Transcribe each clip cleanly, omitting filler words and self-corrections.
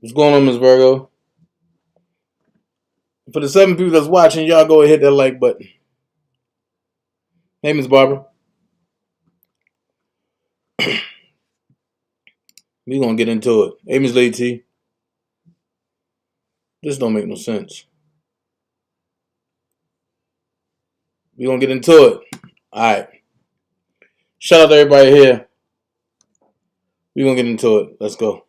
What's going on, Miss Virgo? For the 7 people that's watching, y'all go ahead and hit that like button. Hey, Miss Barbara. We gonna get into it. Hey, Miss Lady T. This don't make no sense. We gonna get into it. Alright. Shout out to everybody here. We gonna get into it. Let's go.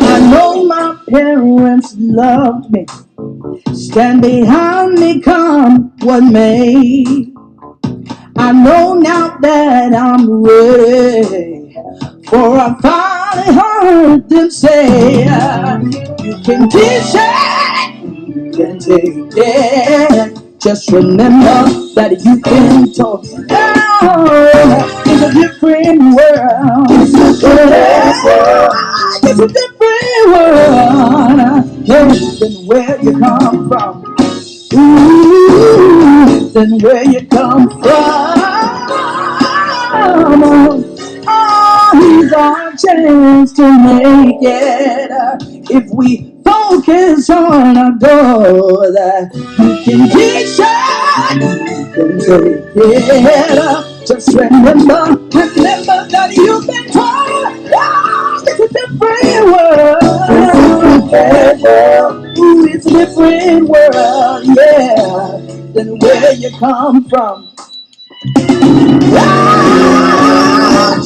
I know my parents loved me, stand behind me come what may. I know now that I'm ready, for I finally heard them say, you can dish it, you can take it, just remember that you've been told. Oh, it's a different world. It's a different world than where you come from. Ooh, than where you come from. Oh, here's our chance to make it. If we focus on our goal, that you can get shot, you can take it. Just remember that you've been told. Oh, it's a different world. Ooh, it's a different world, yeah, than where you come from.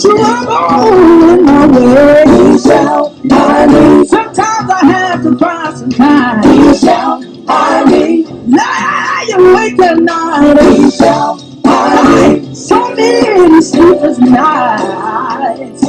Trouble in my way. You shall find me. Sometimes I have to cry some time. You shall find me. Lying awake at night. You shall find me. So many sleepless nights. The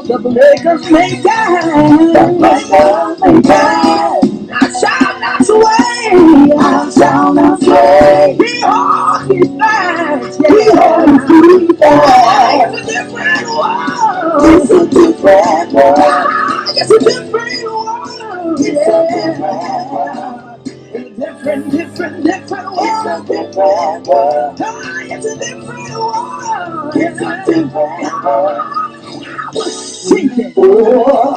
the breakers may die. The breakers may die. I shall not sway. I shall not sway. Behold his facts. Behold his facts. It's a different world. It's a different world. It's a different world. It's a different world. Different world. It's a different world. It's a different world. It's a different world. Sinking,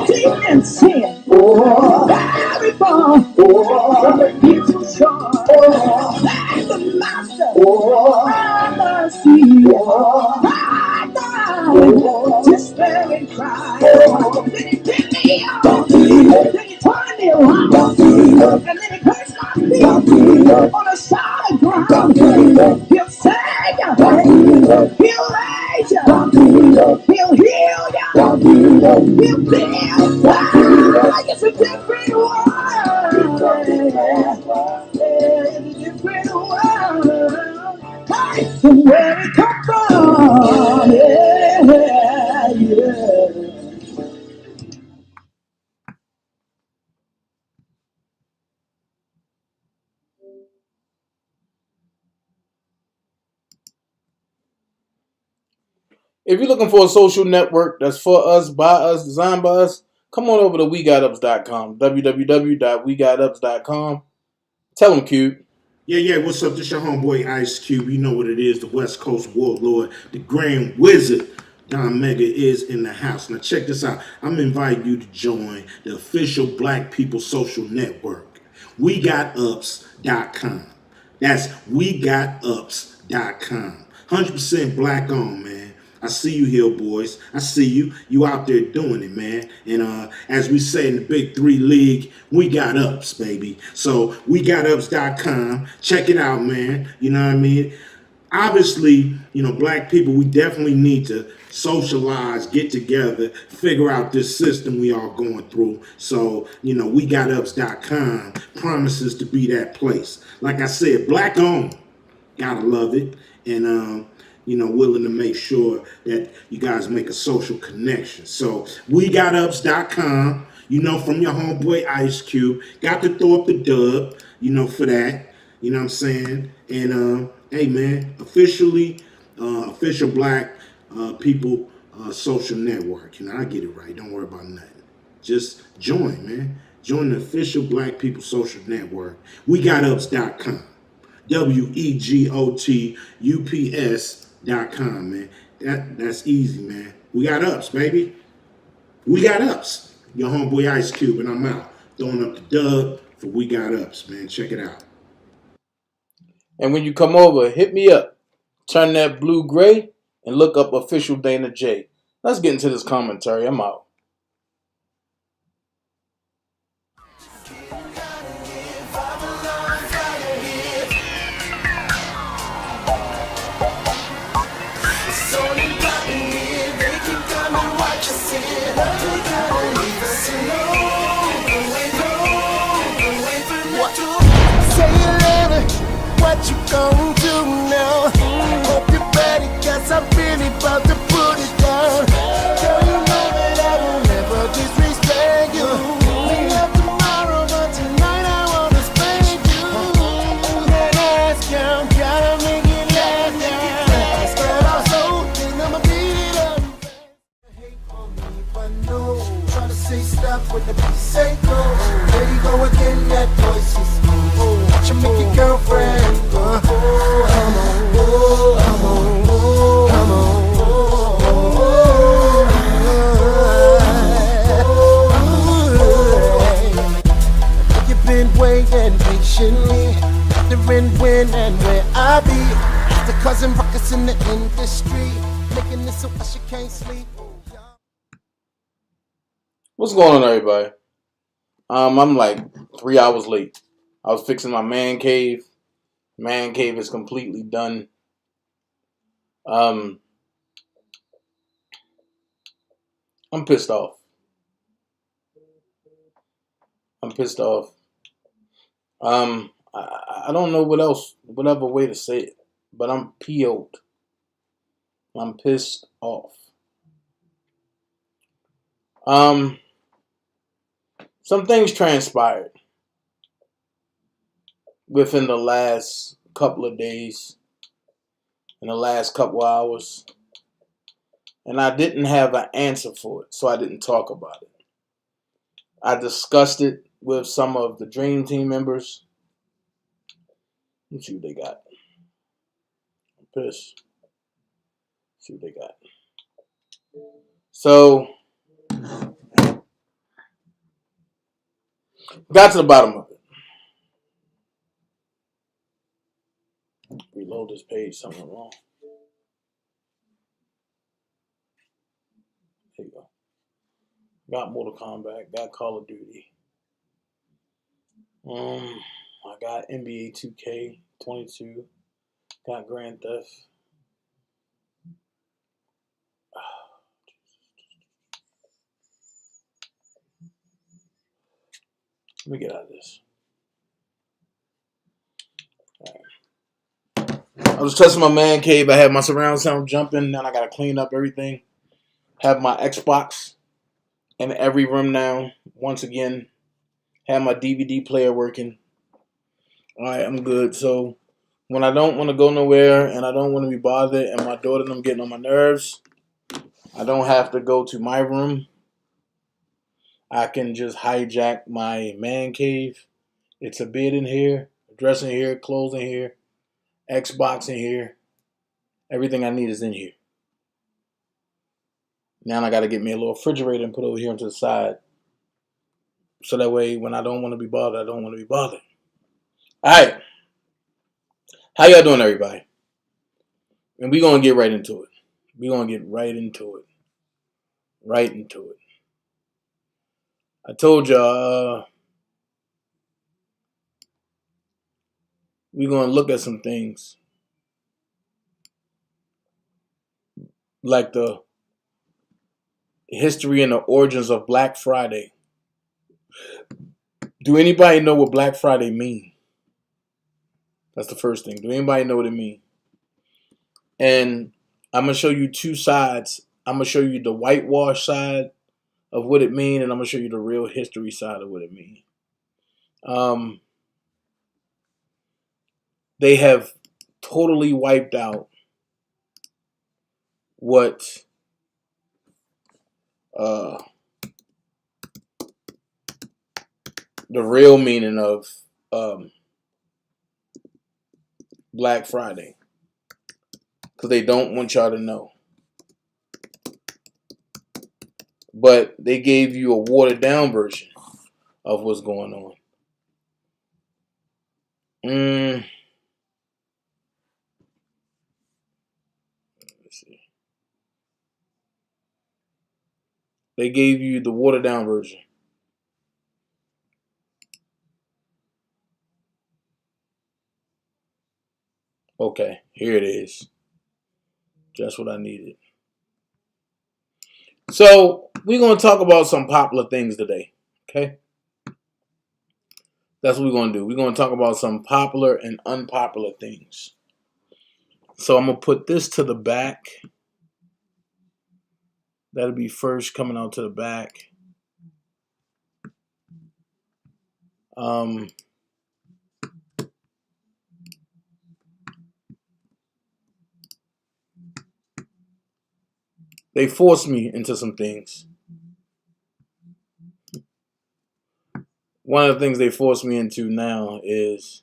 deep in sin, very far from the beautiful shore. And the master of the sea, I died, despairing cry. Then he picked me up, then he turned me around, and then he placed my feet on a solid ground. He'll save you, he'll raise you, he'll heal you. We'll build. It's a different world. It's a different world. From where it come from. Yeah, yeah. If you're looking for a social network that's for us, by us, designed by us, come on over to WeGotUps.com. www.WeGotUps.com. Tell them, Cube. Yeah, what's up? This your homeboy Ice Cube. You know what it is, the West Coast Warlord, the Grand Wizard. Don Mega is in the house. Now check this out. I'm inviting you to join the official Black People Social Network. WeGotUps.com. That's WeGotUps.com. 100% black owned, man. I see you here, boys. I see you. You out there doing it, man. And as we say in the Big Three League, we got ups, baby. So WeGotUps.com. Check it out, man. You know what I mean? Obviously, black people, we definitely need to socialize, get together, figure out this system we are going through. So, WeGotUps.com promises to be that place. Like I said, black owned. Gotta love it. And willing to make sure that you guys make a social connection. So WeGotUps.com. You know, from your homeboy Ice Cube. Got to throw up the dub, you know, for that. You know what I'm saying? And hey man, official black people social network. You know, I get it right. Don't worry about nothing. Just join, man. Join the official black people social network. WeGotUps.com. WeGotUps.com, man. That's easy, man. We got ups, baby. We got ups. Your homeboy Ice Cube, and I'm out. Throwing up the dub for We Got Ups, man. Check it out. And when you come over, hit me up. Turn that blue gray and look up Official Dana J. Let's get into this commentary. I'm out. What you gon' do now? Hope you're ready, cause I'm really about to put it down. Girl, you know that I will never disrespect you. We have tomorrow, but tonight I wanna spank you. That ass count, gotta make it last down. Start off slow, then I'ma beat it up. Hate for me, but no. Try to say stop when the beat say go. There you go again, that voice is watch you make your girlfriend go. Come on, come on, come on. You've been waiting patiently, wondering when and where I be. The cousin ruckus in the industry, making this so she can't sleep. What's going on, everybody? I'm like 3 hours late. I was fixing my man cave. Man cave is completely done. I'm pissed off. I'm pissed off. I don't know what other way to say it, but I'm PO'd. I'm pissed off. Some things transpired within the last couple of days, in the last couple of hours, and I didn't have an answer for it, so I didn't talk about it. I discussed it with some of the Dream Team members. Let's see what they got. I'm pissed. Let's see what they got. So, got to the bottom of it. Reload this page, something wrong. There you go. Got Mortal Kombat, got Call of Duty. I got NBA 2K22, got Grand Theft. Let me get out of this. Right. I was testing my man cave. I had my surround sound jumping. Now I gotta clean up everything. Have my Xbox in every room now. Once again, have my DVD player working. All right, I'm good. So when I don't want to go nowhere and I don't want to be bothered and my daughter and I'm getting on my nerves, I don't have to go to my room. I can just hijack my man cave. It's a bed in here, a dresser in here, clothes in here, Xbox in here. Everything I need is in here. Now I got to get me a little refrigerator and put over here onto the side. So that way when I don't want to be bothered, I don't want to be bothered. All right. How y'all doing, everybody? And we're going to get right into it. We're going to get right into it. Right into it. I told y'all we're going to look at some things. Like the history and the origins of Black Friday. Do anybody know what Black Friday means? That's the first thing. Do anybody know what it means? And I'm going to show you two sides. I'm going to show you the whitewash side of what it means, and I'm going to show you the real history side of what it means. They have totally wiped out what the real meaning of Black Friday, because they don't want y'all to know. But they gave you a watered down version of what's going on. Let's see. They gave you the watered down version. Okay, here it is. Just what I needed. So, we're going to talk about some popular things today. Okay? That's what we're going to do. We're going to talk about some popular and unpopular things. So, I'm going to put this to the back. That'll be first coming out to the back. They forced me into some things. One of the things they forced me into now is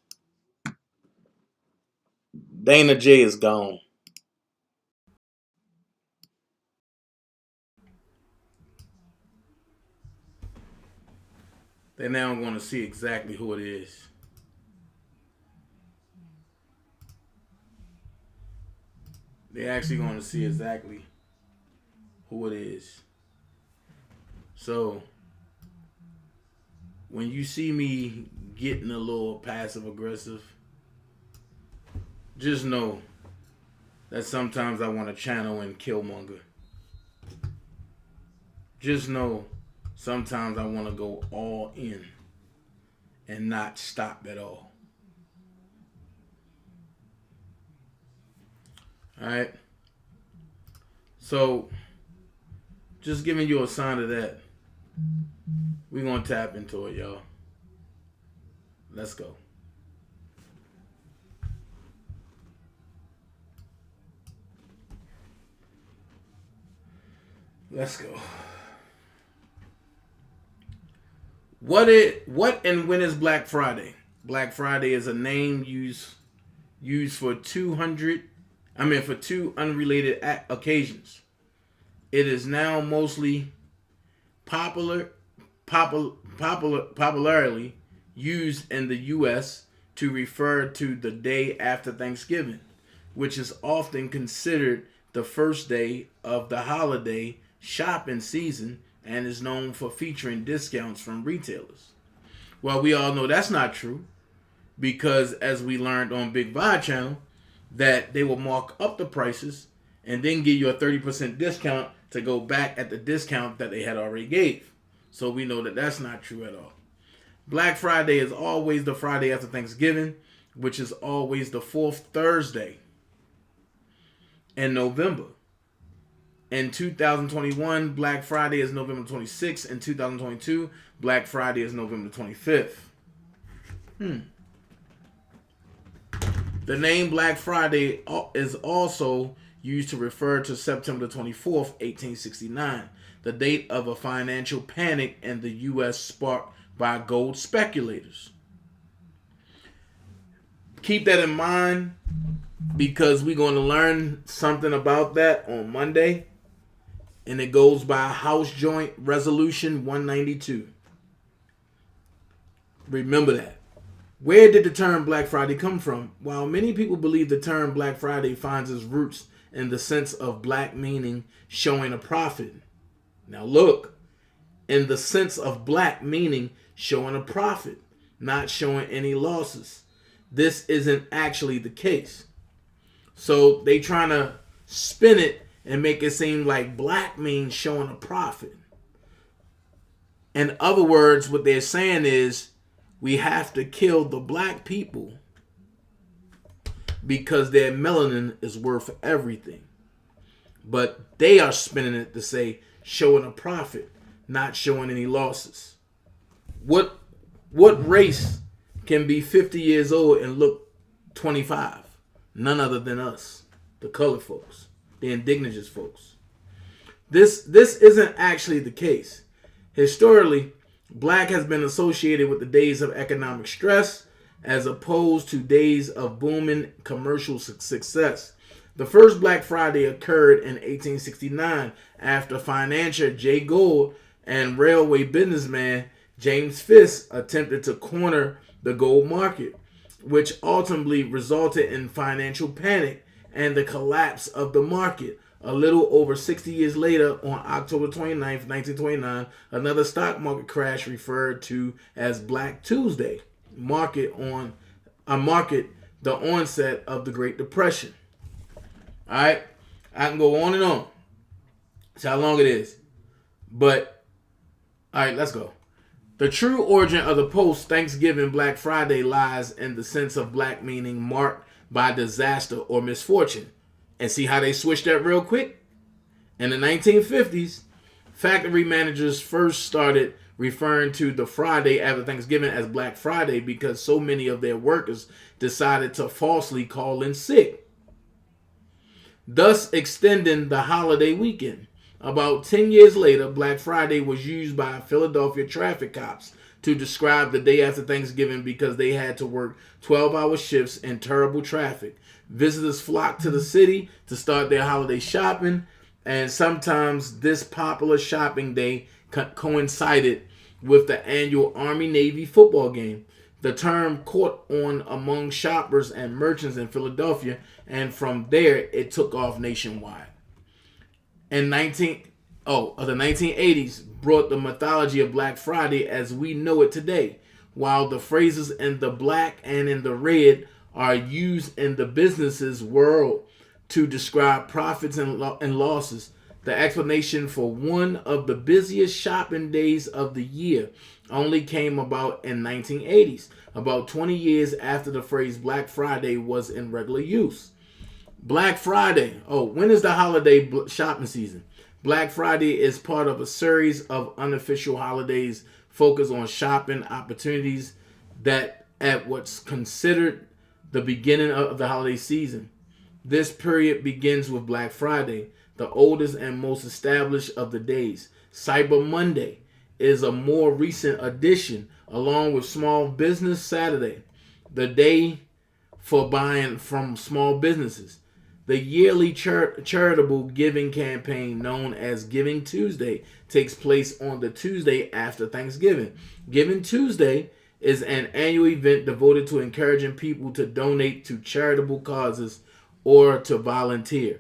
DanaJay is gone. They're now going to see exactly who it is. They're actually going to see exactly who it is. So, when you see me getting a little passive aggressive, just know that sometimes I want to channel in Killmonger. Just know sometimes I want to go all in and not stop at all. Alright? So, just giving you a sign of that. We're going to tap into it, y'all. Let's go. Let's go. What and when is Black Friday? Black Friday is a name used for two unrelated occasions. It is now mostly popularly used in the U.S. to refer to the day after Thanksgiving, which is often considered the first day of the holiday shopping season and is known for featuring discounts from retailers. Well, we all know that's not true, because as we learned on Big Vibe channel, that they will mark up the prices and then give you a 30% discount to go back at the discount that they had already gave. So we know that that's not true at all. Black Friday is always the Friday after Thanksgiving, which is always the fourth Thursday in November. In 2021, Black Friday is November 26th. In 2022, Black Friday is November 25th. The name Black Friday is also used to refer to September 24th, 1869, the date of a financial panic in the U.S. sparked by gold speculators. Keep that in mind, because we're going to learn something about that on Monday. And it goes by House Joint Resolution 192. Remember that. Where did the term Black Friday come from? While many people believe the term Black Friday finds its roots in the sense of black meaning showing a profit. Now look, in the sense of black meaning showing a profit, not showing any losses. This isn't actually the case. So they trying to spin it and make it seem like black means showing a profit. In other words, what they're saying is we have to kill the black people because their melanin is worth everything. But they are spinning it to say showing a profit. not showing any losses. What race can be 50 years old and look 25? None other than us, the colored folks, the indigenous folks. This isn't actually the case. Historically, black has been associated with the days of economic stress as opposed to days of booming commercial success. The first Black Friday occurred in 1869 after financier Jay Gould and railway businessman James Fisk attempted to corner the gold market, which ultimately resulted in financial panic and the collapse of the market. A little over 60 years later, on October 29th, 1929, another stock market crash referred to as Black Tuesday market the onset of the Great Depression. All right, I can go on and on. That's how long it is. But, all right, let's go. The true origin of the post-Thanksgiving Black Friday lies in the sense of black meaning marked by disaster or misfortune. And see how they switched that real quick? In the 1950s, factory managers first started referring to the Friday after Thanksgiving as Black Friday because so many of their workers decided to falsely call in sick, thus extending the holiday weekend. About 10 years later, Black Friday was used by Philadelphia traffic cops to describe the day after Thanksgiving because they had to work 12-hour shifts in terrible traffic. Visitors flocked to the city to start their holiday shopping, and sometimes this popular shopping day coincided with the annual Army-Navy football game. The term caught on among shoppers and merchants in Philadelphia, and from there it took off nationwide. In the 1980s brought the mythology of Black Friday as we know it today. While the phrases in the black and in the red are used in the business's world to describe profits and losses, the explanation for one of the busiest shopping days of the year only came about in 1980s, about 20 years after the phrase Black Friday was in regular use. Black Friday. Oh, when is the holiday shopping season? Black Friday is part of a series of unofficial holidays focused on shopping opportunities that at what's considered the beginning of the holiday season. This period begins with Black Friday, the oldest and most established of the days. Cyber Monday is a more recent addition, along with Small Business Saturday, the day for buying from small businesses. The yearly charitable giving campaign known as Giving Tuesday takes place on the Tuesday after Thanksgiving. Giving Tuesday is an annual event devoted to encouraging people to donate to charitable causes or to volunteer.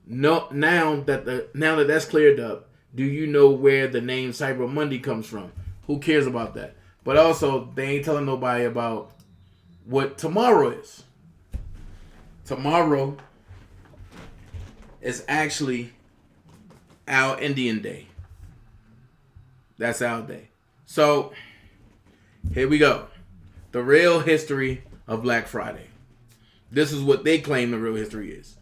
Now that that's cleared up, do you know where the name Cyber Monday comes from? Who cares about that? But also, they ain't telling nobody about what tomorrow is. Tomorrow is actually our Indian Day. That's our day. So, here we go. The real history of Black Friday. This is what they claim the real history is.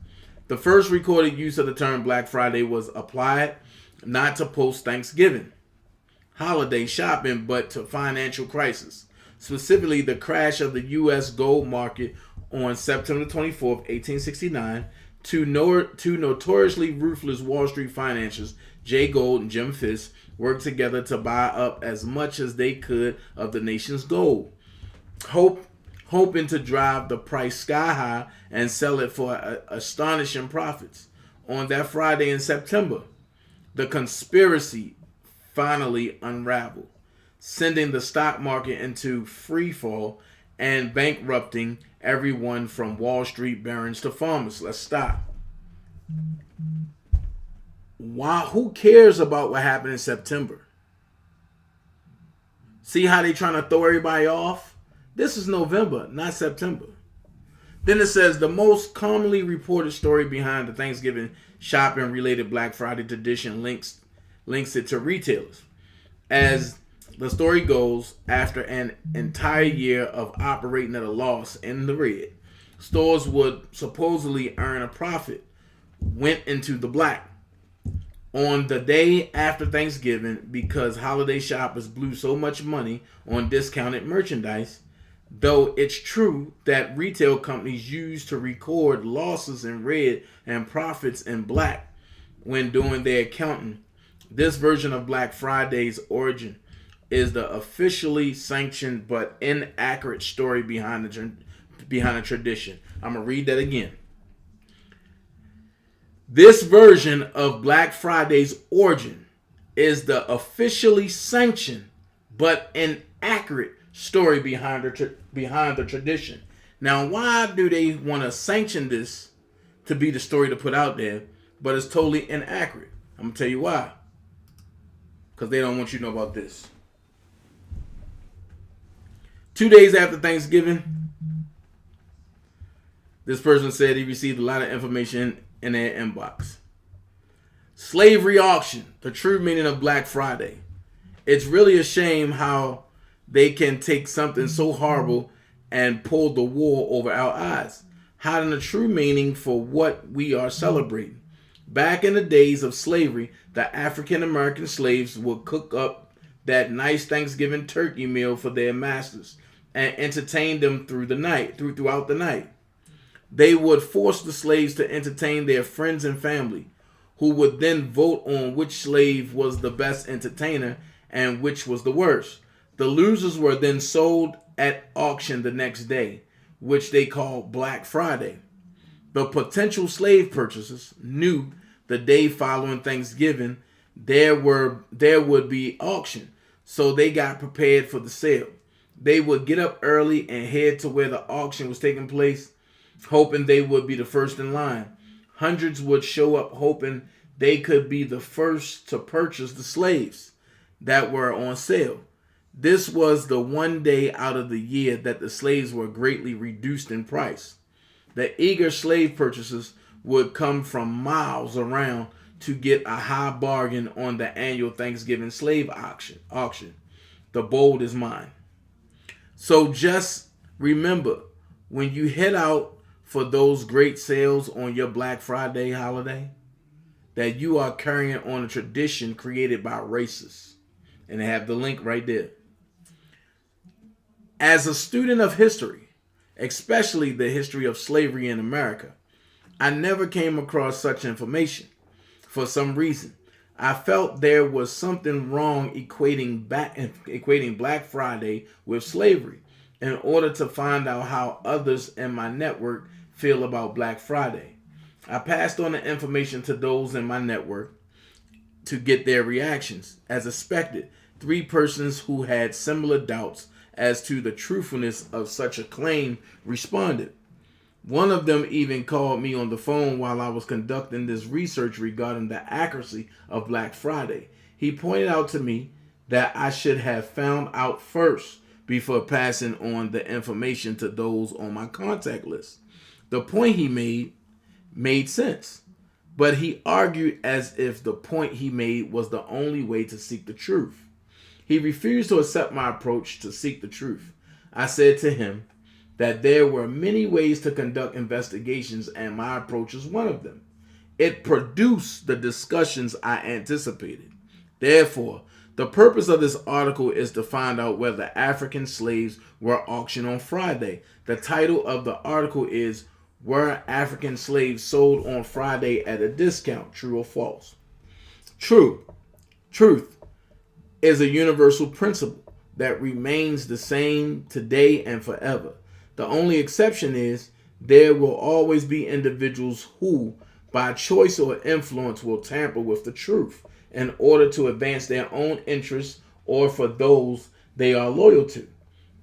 The first recorded use of the term Black Friday was applied not to post-Thanksgiving holiday shopping, but to financial crisis. Specifically, the crash of the U.S. gold market on September 24th, 1869, two notoriously ruthless Wall Street financiers, Jay Gould and Jim Fisk, worked together to buy up as much as they could of the nation's gold, hoping to drive the price sky high and sell it for astonishing profits. On that Friday in September, the conspiracy finally unraveled, sending the stock market into free fall and bankrupting everyone from Wall Street barons to farmers. Let's stop. Why? Who cares about what happened in September? See how they trying to throw everybody off? This is November, not September. Then it says the most commonly reported story behind the Thanksgiving shopping related Black Friday tradition links it to retailers. As the story goes, after an entire year of operating at a loss in the red, stores would supposedly earn a profit, went into the black. On the day after Thanksgiving, because holiday shoppers blew so much money on discounted merchandise, though it's true that retail companies used to record losses in red and profits in black when doing their accounting. This version of Black Friday's origin is the officially sanctioned but inaccurate story behind the tradition. I'm going to read that again. This version of Black Friday's origin is the officially sanctioned but inaccurate story behind the tradition. Now, why do they want to sanction this to be the story to put out there, but it's totally inaccurate? I'm going to tell you why. Because they don't want you to know about this. 2 days after Thanksgiving, this person said he received a lot of information in their inbox. Slavery auction, the true meaning of Black Friday. It's really a shame how they can take something so horrible and pull the wool over our eyes, hiding the true meaning for what we are celebrating. Back in the days of slavery, the African American slaves would cook up that nice Thanksgiving turkey meal for their masters and entertain them throughout the night. They would force the slaves to entertain their friends and family, who would then vote on which slave was the best entertainer and which was the worst. The losers were then sold at auction the next day, which they called Black Friday. The potential slave purchasers knew the day following Thanksgiving there would be auction, so they got prepared for the sale. They would get up early and head to where the auction was taking place, hoping they would be the first in line. Hundreds would show up hoping they could be the first to purchase the slaves that were on sale. This was the one day out of the year that the slaves were greatly reduced in price. The eager slave purchasers would come from miles around to get a high bargain on the annual Thanksgiving slave auction. The bold is mine. So just remember, when you head out for those great sales on your Black Friday holiday, that you are carrying on a tradition created by racists. And I have the link right there. As a student of history, especially the history of slavery in America, I never came across such information. For some reason, I felt there was something wrong equating Black Friday with slavery in order to find out how others in my network feel about Black Friday. I passed on the information to those in my network to get their reactions. As expected, 3 persons who had similar doubts as to the truthfulness of such a claim responded. One of them even called me on the phone while I was conducting this research regarding the accuracy of Black Friday. He pointed out to me that I should have found out first before passing on the information to those on my contact list. The point he made sense, but he argued as if the point he made was the only way to seek the truth. He refused to accept my approach to seek the truth. I said to him that there were many ways to conduct investigations, and my approach is one of them. It produced the discussions I anticipated. Therefore, the purpose of this article is to find out whether African slaves were auctioned on Friday. The title of the article is Were African Slaves Sold on Friday at a Discount, True or False? True. Truth is a universal principle that remains the same today and forever. The only exception is there will always be individuals who, by choice or influence, will tamper with the truth in order to advance their own interests or for those they are loyal to.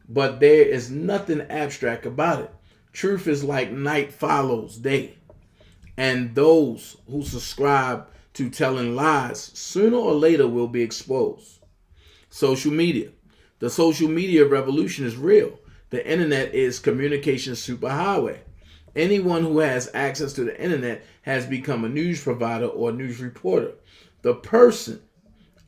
But there is nothing abstract about it. Truth is like night follows day. And those who subscribe to telling lies sooner or later will be exposed. Social media. The social media revolution is real. The internet is communication superhighway. Anyone who has access to the internet has become a news provider or news reporter. The person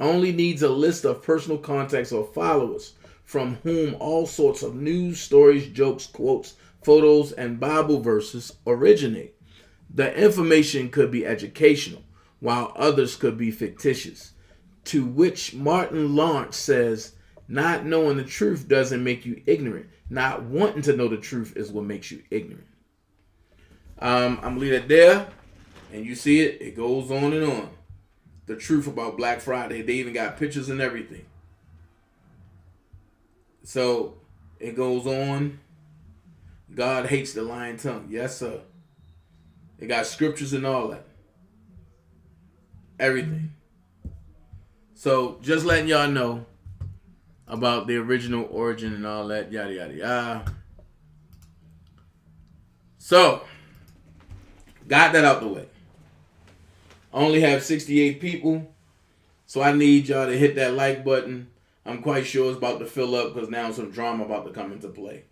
only needs a list of personal contacts or followers from whom all sorts of news, stories, jokes, quotes, photos, and Bible verses originate. The information could be educational, while others could be fictitious. To which Martin Lawrence says, not knowing the truth doesn't make you ignorant. Not wanting to know the truth is what makes you ignorant. I'm going to leave it there. And you see it. It goes on and on. The truth about Black Friday. They even got pictures and everything. So it goes on. God hates the lying tongue. Yes, sir. It got scriptures and all that. Everything. So just letting y'all know about the original origin and all that. Yada, yada, yada. So, got that out the way. I only have 68 people. So I need y'all to hit that like button. I'm quite sure it's about to fill up because now some drama about to come into play.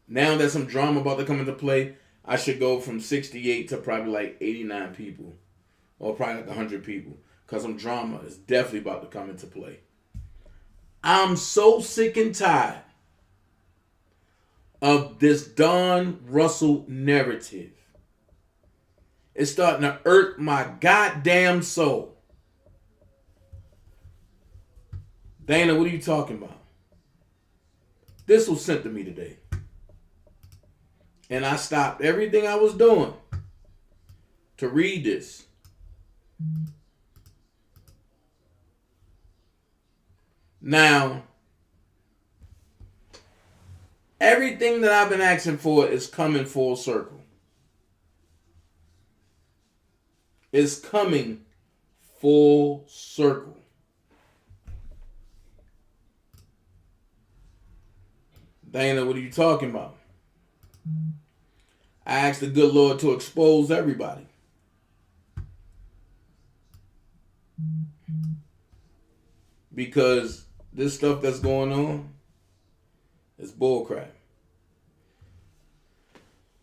Now that some drama about to come into play, I should go from 68 to probably like 89 people. Or probably like 100 people. Because some drama is definitely about to come into play. I'm so sick and tired of this Don Russell narrative. It's starting to irk my goddamn soul. Dana, what are you talking about? This was sent to me today. And I stopped everything I was doing to read this. Now, everything that I've been asking for is coming full circle. It's coming full circle. Dana, what are you talking about? I asked the good Lord to expose everybody. Because this stuff that's going on is bullcrap.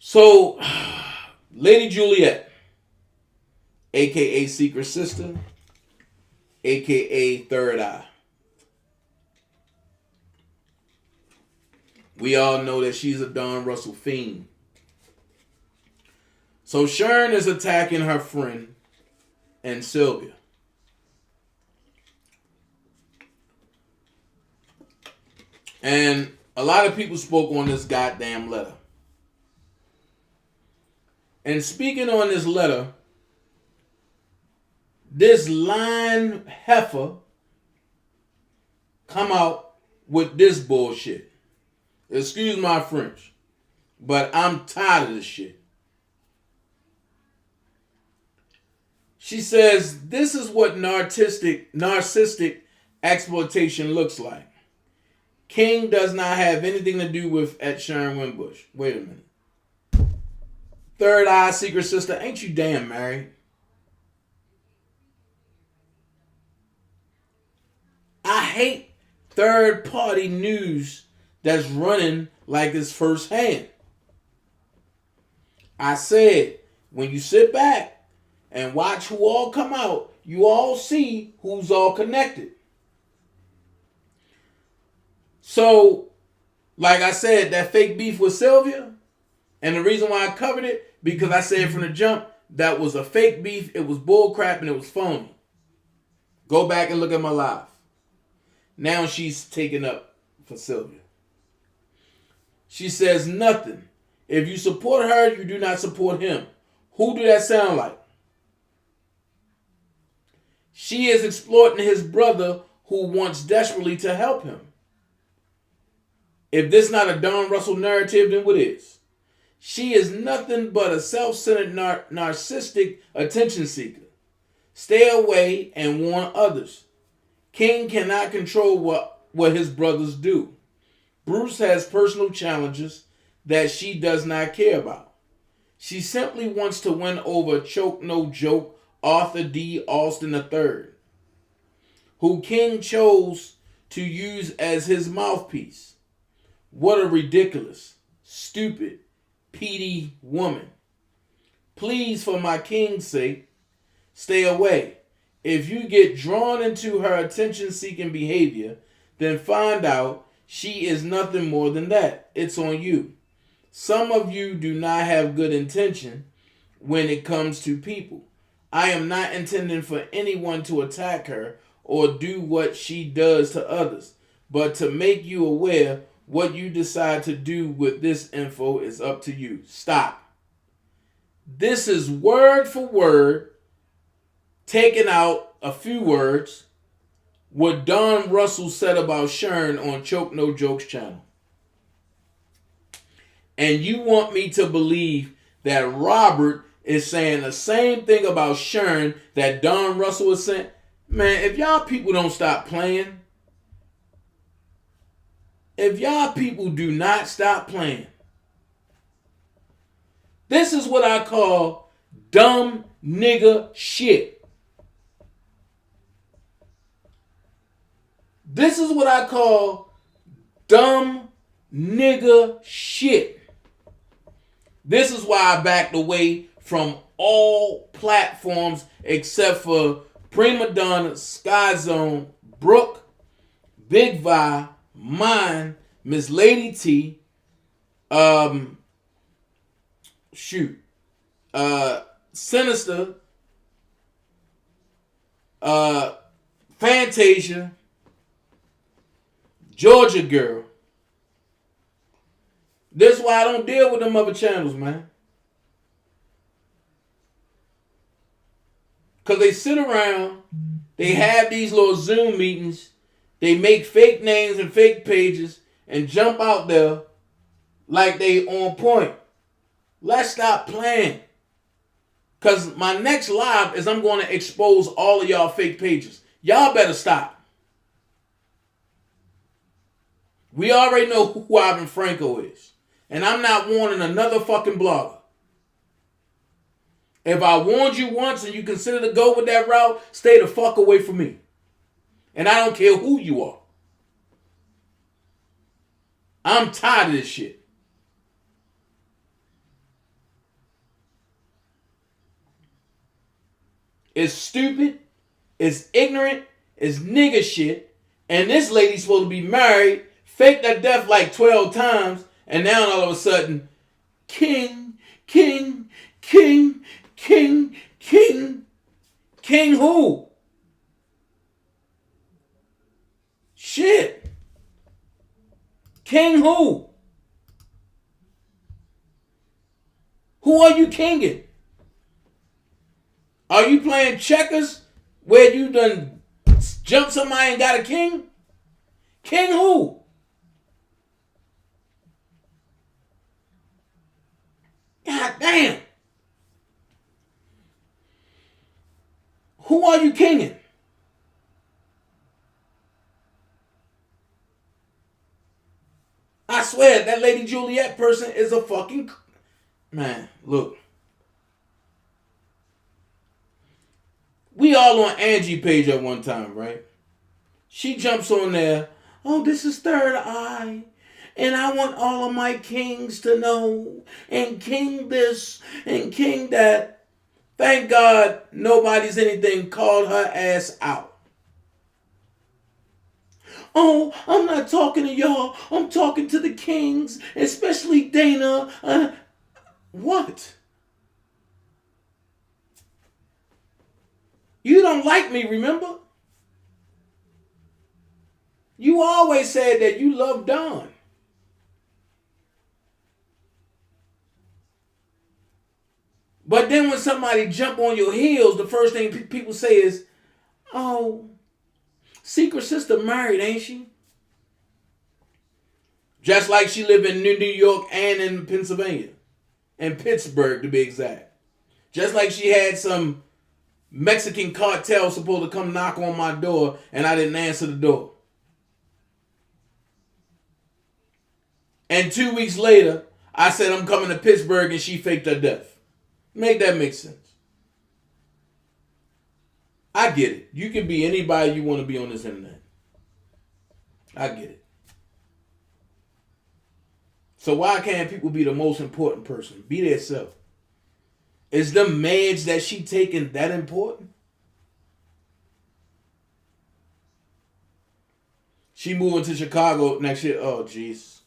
So, Lady Juliet, a.k.a. Secret Sister, a.k.a. Third Eye. We all know that she's a Don Russell fiend. So Sharon is attacking her friend and Sylvia. And a lot of people spoke on this goddamn letter. And speaking on this letter, this lying heifer come out with this bullshit. Excuse my French, but I'm tired of this shit. She says, this is what narcissistic exploitation looks like. King does not have anything to do with at Sharon Winbush. Wait a minute. Third Eye, Secret Sister, ain't you damn married? I hate third party news that's running like it's firsthand. I said, when you sit back and watch who all come out, you all see who's all connected. So, like I said, that fake beef with Sylvia, and the reason why I covered it, because I said from the jump, that was a fake beef, it was bullcrap, and it was phony. Go back and look at my live. Now she's taking up for Sylvia. She says nothing. If you support her, you do not support him. Who do that sound like? She is exploiting his brother who wants desperately to help him. If this not a Don Russell narrative, then what is? She is nothing but a self-centered narcissistic attention seeker. Stay away and warn others. King cannot control what his brothers do. Bruce has personal challenges that she does not care about. She simply wants to win over Choke No Joke Arthur D. Alston III, who King chose to use as his mouthpiece. What a ridiculous, stupid, petty woman. Please, for my King's sake, stay away. If you get drawn into her attention-seeking behavior, then find out she is nothing more than that. It's on you. Some of you do not have good intention when it comes to people. I am not intending for anyone to attack her or do what she does to others, but to make you aware what you decide to do with this info is up to you. Stop. This is word for word, taking out a few words, what Don Russell said about Sharon on Choke No Jokes channel. And you want me to believe that Robert is saying the same thing about Sharon that Don Russell is saying? Man, if y'all people don't stop playing, if y'all people do not stop playing, this is what I call dumb nigga shit. This is what I call dumb nigga shit. This is why I backed away from all platforms except for Prima Donna, Sky Zone, Brooke, Big Vi, mine, Miss Lady T, Sinister, Fantasia, Georgia Girl. This is why I don't deal with them other channels, man. Because they sit around, they have these little Zoom meetings, they make fake names and fake pages and jump out there like they on point. Let's stop playing. Because my next live is I'm going to expose all of y'all fake pages. Y'all better stop. We already know who Ivan Franco is. And I'm not warning another fucking blogger. If I warned you once and you consider to go with that route, stay the fuck away from me. And I don't care who you are. I'm tired of this shit. It's stupid. It's ignorant. It's nigga shit. And this lady's supposed to be married, faked her death like 12 times, and now all of a sudden, king, king, king, king, king. King who? Shit. King who? Who are you kinging? Are you playing checkers where you done jumped somebody and got a king? King who? God damn. Who are you kinging? I swear, that Lady Juliet person is a fucking... Man, look. We all on Angie page at one time, right? She jumps on there. Oh, this is Third Eye. And I want all of my kings to know. And king this and king that. Thank God nobody's anything called her ass out. Oh, I'm not talking to y'all. I'm talking to the kings, especially Dana. What? You don't like me, remember? You always said that you love Don. But then when somebody jump on your heels, the first thing people say is, oh, Secret Sister married, ain't she? Just like she lived in New York and in Pennsylvania. In Pittsburgh, to be exact. Just like she had some Mexican cartel supposed to come knock on my door and I didn't answer the door. And 2 weeks later, I said I'm coming to Pittsburgh and she faked her death. Make that make sense. I get it. You can be anybody you want to be on this internet. I get it. So why can't people be the most important person? Be their self. Is the meds that she taking that important? She moving to Chicago next year. Oh, jeez.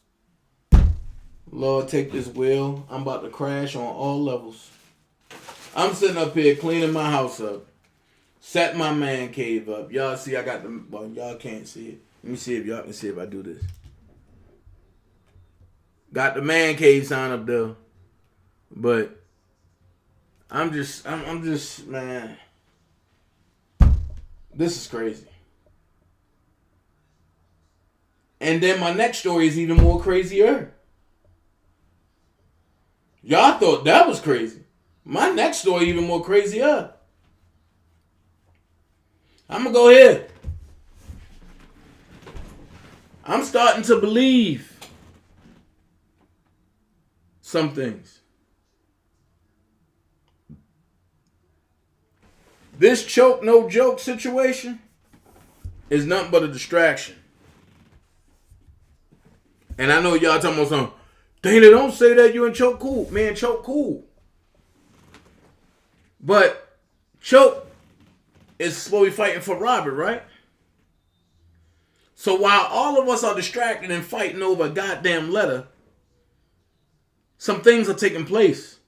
Lord, take this wheel. I'm about to crash on all levels. I'm sitting up here cleaning my house up, setting my man cave up. Y'all see I got the, well, y'all can't see it. Let me see if y'all can see if I do this. Got the man cave sign up there. But I'm just, man, this is crazy. And then my next story is even more crazier. Y'all thought that was crazy. My next story even more crazier. I'm going to go here. I'm starting to believe some things. This choke, no joke situation is nothing but a distraction. And I know y'all talking about something. Dana, don't say that you in choke cool. Man, choke cool. But choke is supposed to be fighting for Robert, right? So while all of us are distracted and fighting over a goddamn letter, some things are taking place.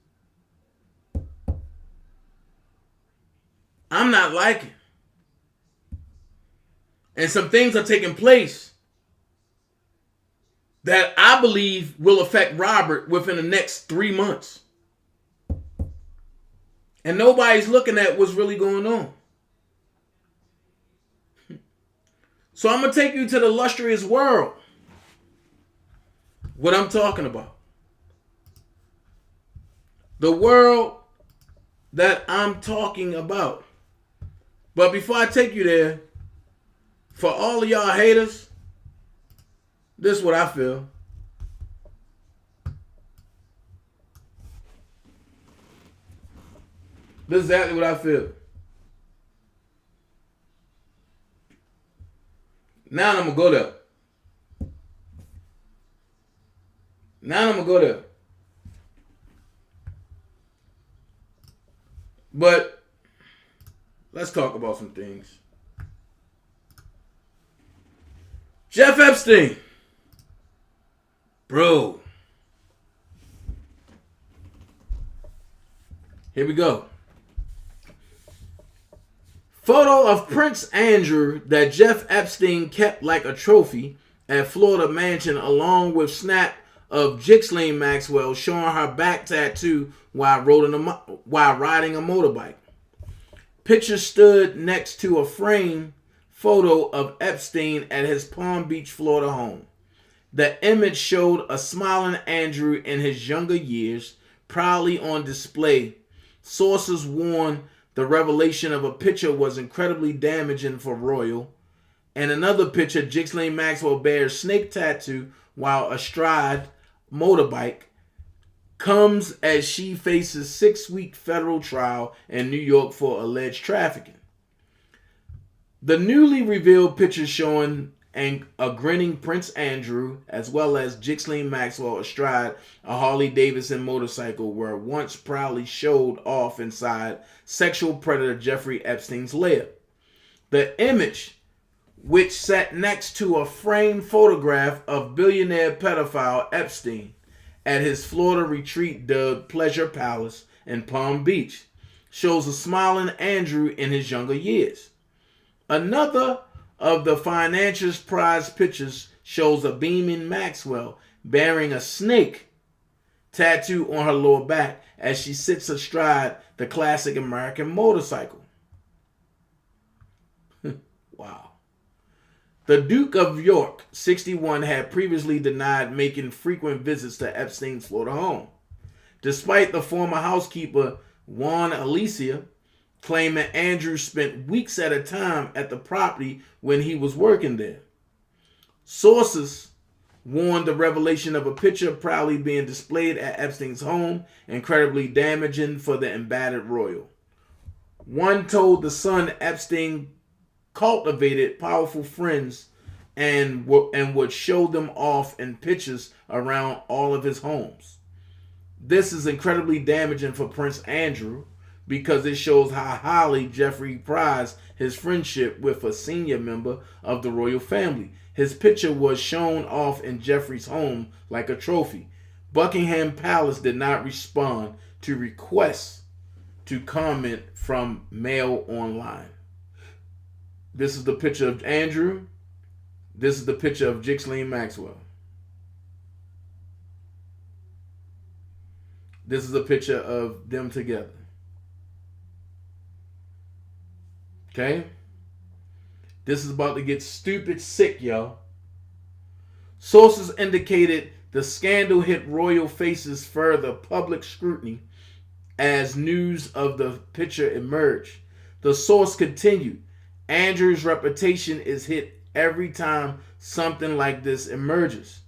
I'm not liking. And some things are taking place that I believe will affect Robert within the next 3 months. And nobody's looking at what's really going on. So I'm going to take you to the illustrious world. What I'm talking about. The world that I'm talking about. But before I take you there, for all of y'all haters, this is what I feel. This is exactly what I feel. Now I'm going to go there. But let's talk about some things. Jeff Epstein. Bro. Here we go. Photo of Prince Andrew that Jeff Epstein kept like a trophy at Florida mansion, along with snap of Ghislaine Maxwell showing her back tattoo while riding a motorbike. Picture stood next to a frame photo of Epstein at his Palm Beach, Florida home. The image showed a smiling Andrew in his younger years, proudly on display. Sources warn the revelation of a picture was incredibly damaging for Royal. And another picture, Ghislaine Maxwell bears snake tattoo while astride motorbike, comes as she faces 6-week federal trial in New York for alleged trafficking. The newly revealed pictures showing a grinning Prince Andrew as well as Ghislaine Maxwell astride a Harley Davidson motorcycle were once proudly showed off inside sexual predator Jeffrey Epstein's lair. The image, which sat next to a framed photograph of billionaire pedophile Epstein at his Florida retreat dubbed Pleasure Palace in Palm Beach, shows a smiling Andrew in his younger years. Another of the financiers' prize pictures shows a beaming Maxwell bearing a snake tattoo on her lower back as she sits astride the classic American motorcycle. Wow. The Duke of York, 61, had previously denied making frequent visits to Epstein's Florida home, despite the former housekeeper, Juan Alicia, claiming Andrew spent weeks at a time at the property when he was working there. Sources warned the revelation of a picture proudly being displayed at Epstein's home incredibly damaging for the embattled royal. One told the Sun Epstein cultivated powerful friends and would show them off in pictures around all of his homes. This is incredibly damaging for Prince Andrew because it shows how highly Jeffrey prized his friendship with a senior member of the royal family. His picture was shown off in Jeffrey's home like a trophy. Buckingham Palace did not respond to requests to comment from Mail Online. This is the picture of Andrew. This is the picture of Ghislaine Maxwell. This is a picture of them together. Okay? This is about to get stupid sick, y'all. Sources indicated the scandal hit royal faces further public scrutiny as news of the picture emerged. The source continued, Andrew's reputation is hit every time something like this emerges,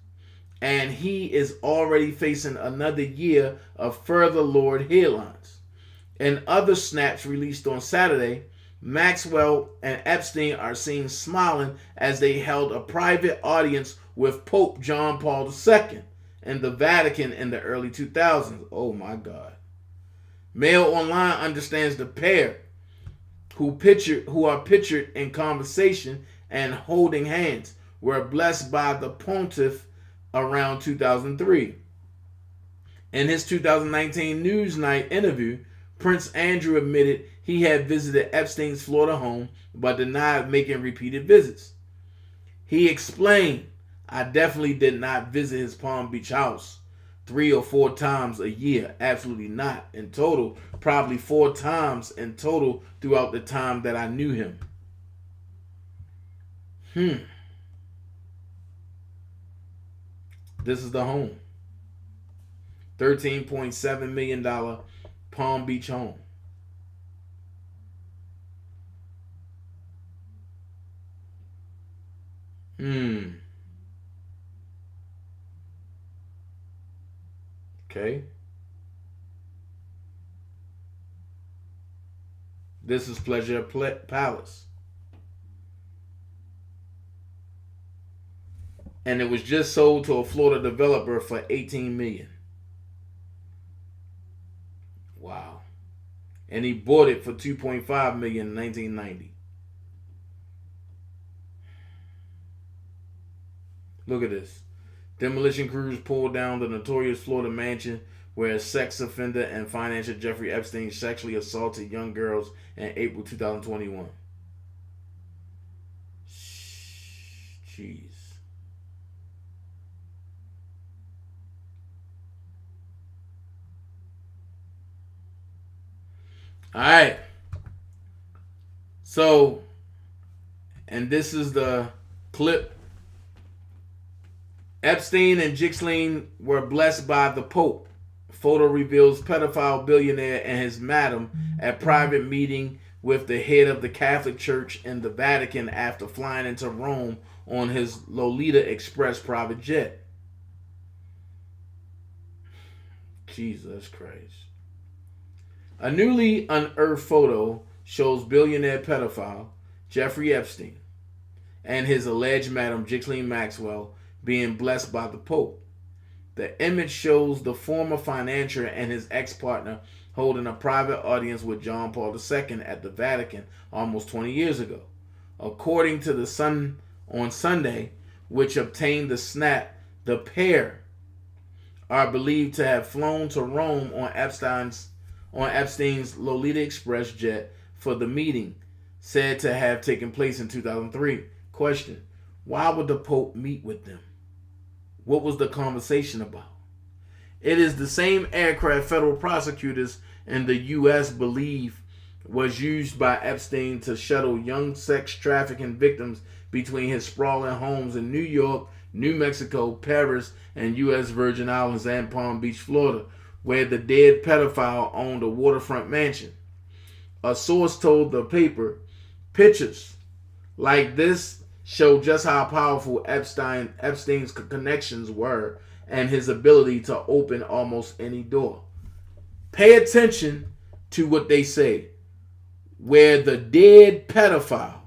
and he is already facing another year of further lurid headlines. In other snaps released on Saturday, Maxwell and Epstein are seen smiling as they held a private audience with Pope John Paul II in the Vatican in the early 2000s. Oh my God. Mail Online understands the pair who are pictured in conversation and holding hands were blessed by the pontiff around 2003. In his 2019 Newsnight interview, Prince Andrew admitted he had visited Epstein's Florida home but denied making repeated visits. He explained, I definitely did not visit his Palm Beach house 3 or 4 times a year. Absolutely not. In total, probably 4 times in total throughout the time that I knew him. This is the home. $13.7 million Palm Beach home. Okay. This is Pleasure Palace. And it was just sold to a Florida developer for $18 million. Wow. And he bought it for $2.5 million in 1990. Look at this. Demolition crews pulled down the notorious Florida mansion where a sex offender and financier Jeffrey Epstein sexually assaulted young girls in April 2021. Jeez. All right. So, and this is the clip. Epstein and Ghislaine were blessed by the Pope. Photo reveals pedophile billionaire and his madam at private meeting with the head of the Catholic Church in the Vatican after flying into Rome on his Lolita Express private jet. Jesus Christ. A newly unearthed photo shows billionaire pedophile Jeffrey Epstein and his alleged madam Ghislaine Maxwell being blessed by the Pope. The image shows the former financier and his ex-partner holding a private audience with John Paul II at the Vatican almost 20 years ago. According to the Sun on Sunday, which obtained the snap, the pair are believed to have flown to Rome on Epstein's Lolita Express jet for the meeting, said to have taken place in 2003. Question: why would the Pope meet with them? What was the conversation about? It is the same aircraft federal prosecutors in the U.S. believe was used by Epstein to shuttle young sex trafficking victims between his sprawling homes in New York, New Mexico, Paris, and U.S. Virgin Islands and Palm Beach, Florida, where the dead pedophile owned a waterfront mansion. A source told the paper, pictures like this show just how powerful Epstein's connections were and his ability to open almost any door. Pay attention to what they say. Where the dead pedophile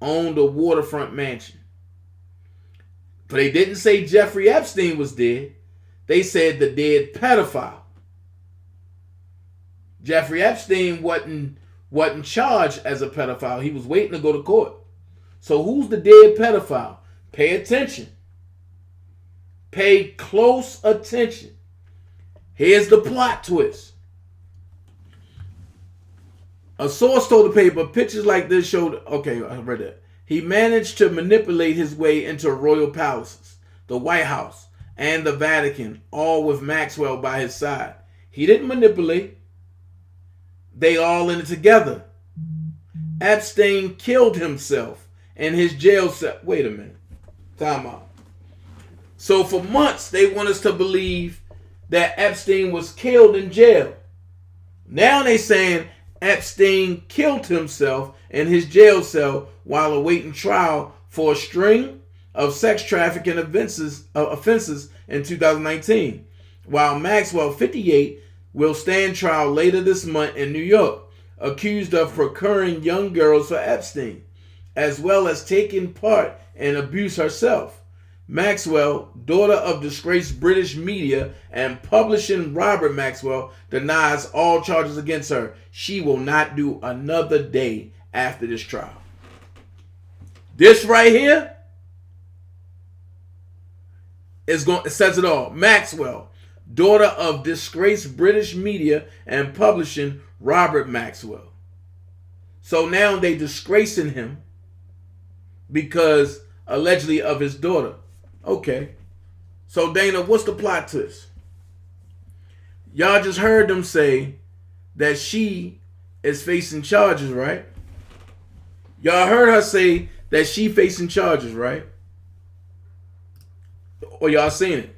owned a waterfront mansion. But they didn't say Jeffrey Epstein was dead. They said the dead pedophile. Jeffrey Epstein wasn't charged as a pedophile. He was waiting to go to court. So who's the dead pedophile? Pay attention. Pay close attention. Here's the plot twist. A source told the paper pictures like this showed. Okay, I read that. He managed to manipulate his way into royal palaces, the White House, and the Vatican, all with Maxwell by his side. He didn't manipulate. They all in it together. Epstein killed himself in his jail cell. Wait a minute. Time out. So for months, they want us to believe that Epstein was killed in jail. Now they saying Epstein killed himself in his jail cell while awaiting trial for a string of sex trafficking offenses in 2019. While Maxwell, 58, will stand trial later this month in New York, accused of procuring young girls for Epstein, as well as taking part in abuse herself. Maxwell, daughter of disgraced British media and publishing Robert Maxwell, denies all charges against her. She will not do another day after this trial. This right here it says it all. Maxwell, daughter of disgraced British media and publishing Robert Maxwell. So now they disgracing him because allegedly of his daughter. Okay. So Dana, what's the plot twist? Y'all just heard them say that she is facing charges, right? Y'all heard her say that she facing charges, right? Or y'all seen it?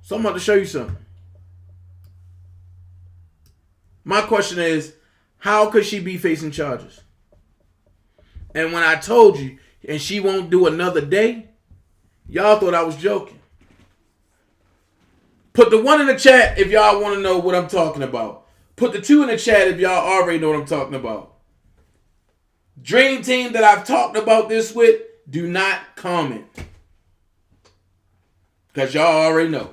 So I'm about to show you something. My question is, how could she be facing charges? And when I told you, and she won't do another day, y'all thought I was joking. Put the 1 in the chat if y'all want to know what I'm talking about. Put the 2 in the chat if y'all already know what I'm talking about. Dream team that I've talked about this with, do not comment. Because y'all already know.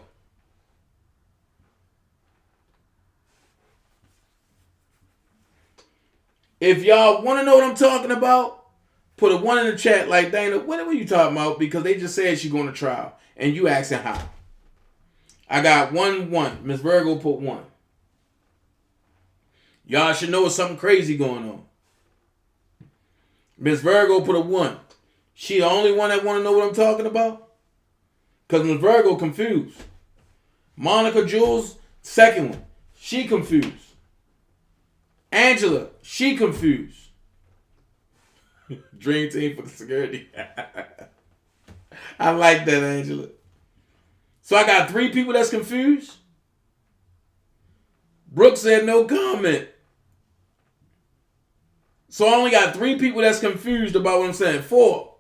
If y'all want to know what I'm talking about, put a 1 in the chat like, Dana, what were you talking about? Because they just said she's going to trial. And you asking how. I got 1. Miss Virgo put 1. Y'all should know it's something crazy going on. Miss Virgo put a 1. She the only one that want to know what I'm talking about? Because Miss Virgo confused. Monica Jules, second one. She confused. Angela, she confused. Dream team for the security. I like that, Angela. So I got 3 people that's confused. Brooke said no comment. So I only got 3 people that's confused about what I'm saying. 4.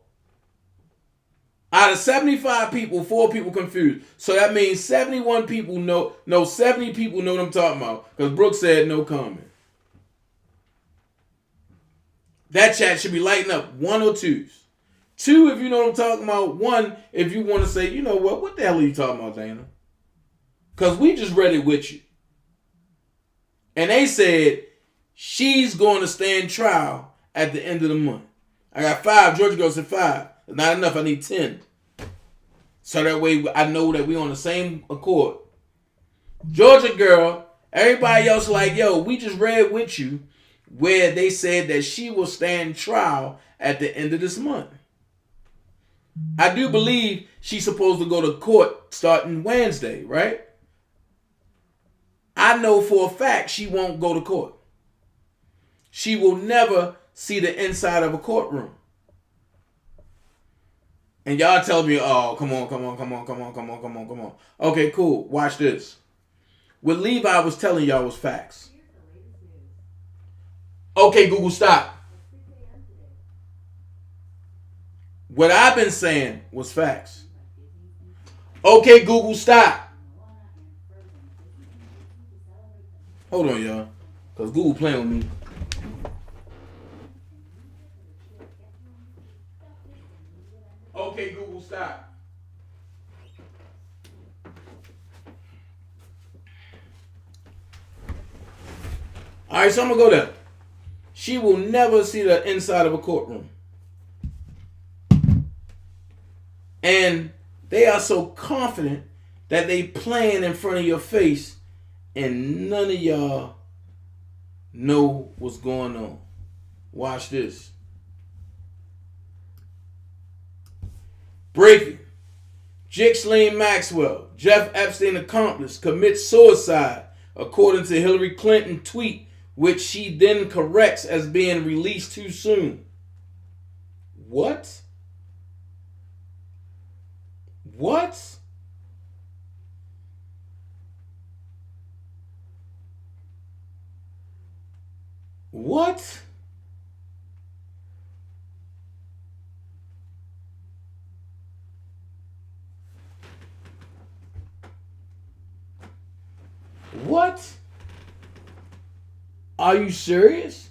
Out of 75 people, 4 people confused. So that means 71 people know. No, 70 people know what I'm talking about. Because Brooke said no comment. That chat should be lighting up. 1 or 2s. 2 if you know what I'm talking about. 1 if you want to say, you know what the hell are you talking about, Dana? Because we just read it with you. And they said she's going to stand trial at the end of the month. I got 5. Georgia girl said 5. Not enough. I need 10. So that way I know that we on the same accord. Georgia girl, everybody else like, yo, we just read with you where they said that she will stand trial at the end of this month. I do believe she's supposed to go to court starting Wednesday, right? I know for a fact she won't go to court. She will never see the inside of a courtroom. And y'all tell me, oh, come on. Okay, cool. Watch this. What Levi was telling y'all was facts. Okay, Google, stop. What I've been saying was facts. Okay, Google, stop. Hold on, y'all. Because Google playing with me. Okay, Google, stop. All right, so I'm going to go there. She will never see the inside of a courtroom. And they are so confident that they playing in front of your face and none of y'all know what's going on. Watch this. Breaking. Ghislaine Maxwell, Jeff Epstein accomplice, commits suicide, according to Hillary Clinton tweet, which she then corrects as being released too soon. What? What? What? What? Are you serious?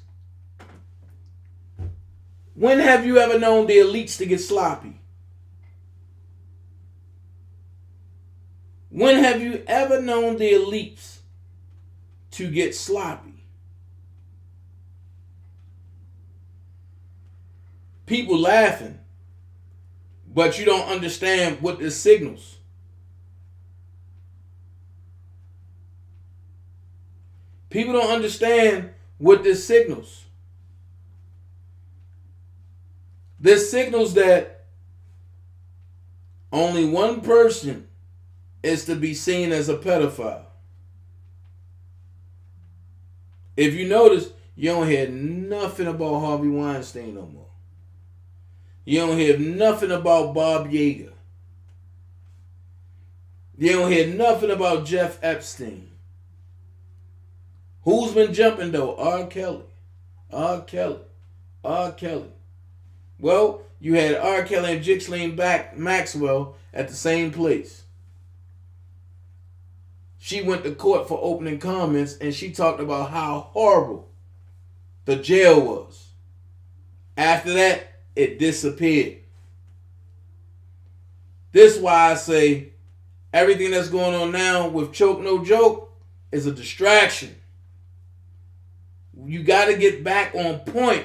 When have you ever known the elites to get sloppy? When have you ever known the elites to get sloppy? People laughing, but you don't understand what this signals. People don't understand what this signals. This signals that only one person is to be seen as a pedophile. If you notice, you don't hear nothing about Harvey Weinstein no more. You don't hear nothing about Bob Yeager. You don't hear nothing about Jeff Epstein. Who's been jumping though? R. Kelly. R. Kelly. R. Kelly. Well, you had R. Kelly and Ghislaine Maxwell at the same place. She went to court for opening comments and she talked about how horrible the jail was. After that, it disappeared. This is why I say everything that's going on now with Choke No Joke is a distraction. You got to get back on point,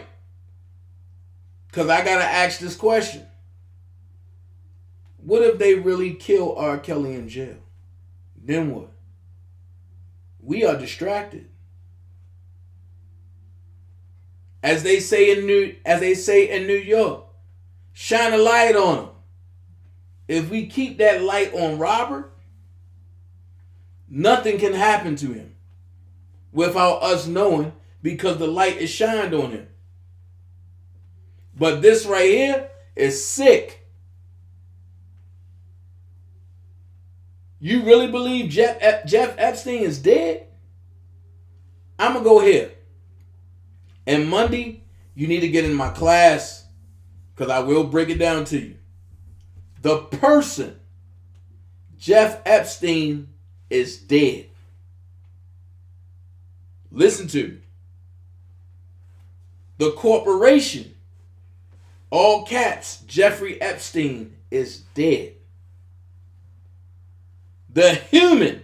because I got to ask this question. What if they really kill R. Kelly in jail? Then what? We are distracted. As they say in New York, shine a light on them. If we keep that light on Robert, nothing can happen to him without us knowing, because the light is shined on him. But this right here is sick. You really believe Jeff Epstein is dead? I'm going to go here. And Monday, you need to get in my class, because I will break it down to you. The person, Jeff Epstein, is dead. Listen to me. The corporation, all caps, Jeffrey Epstein, is dead. The human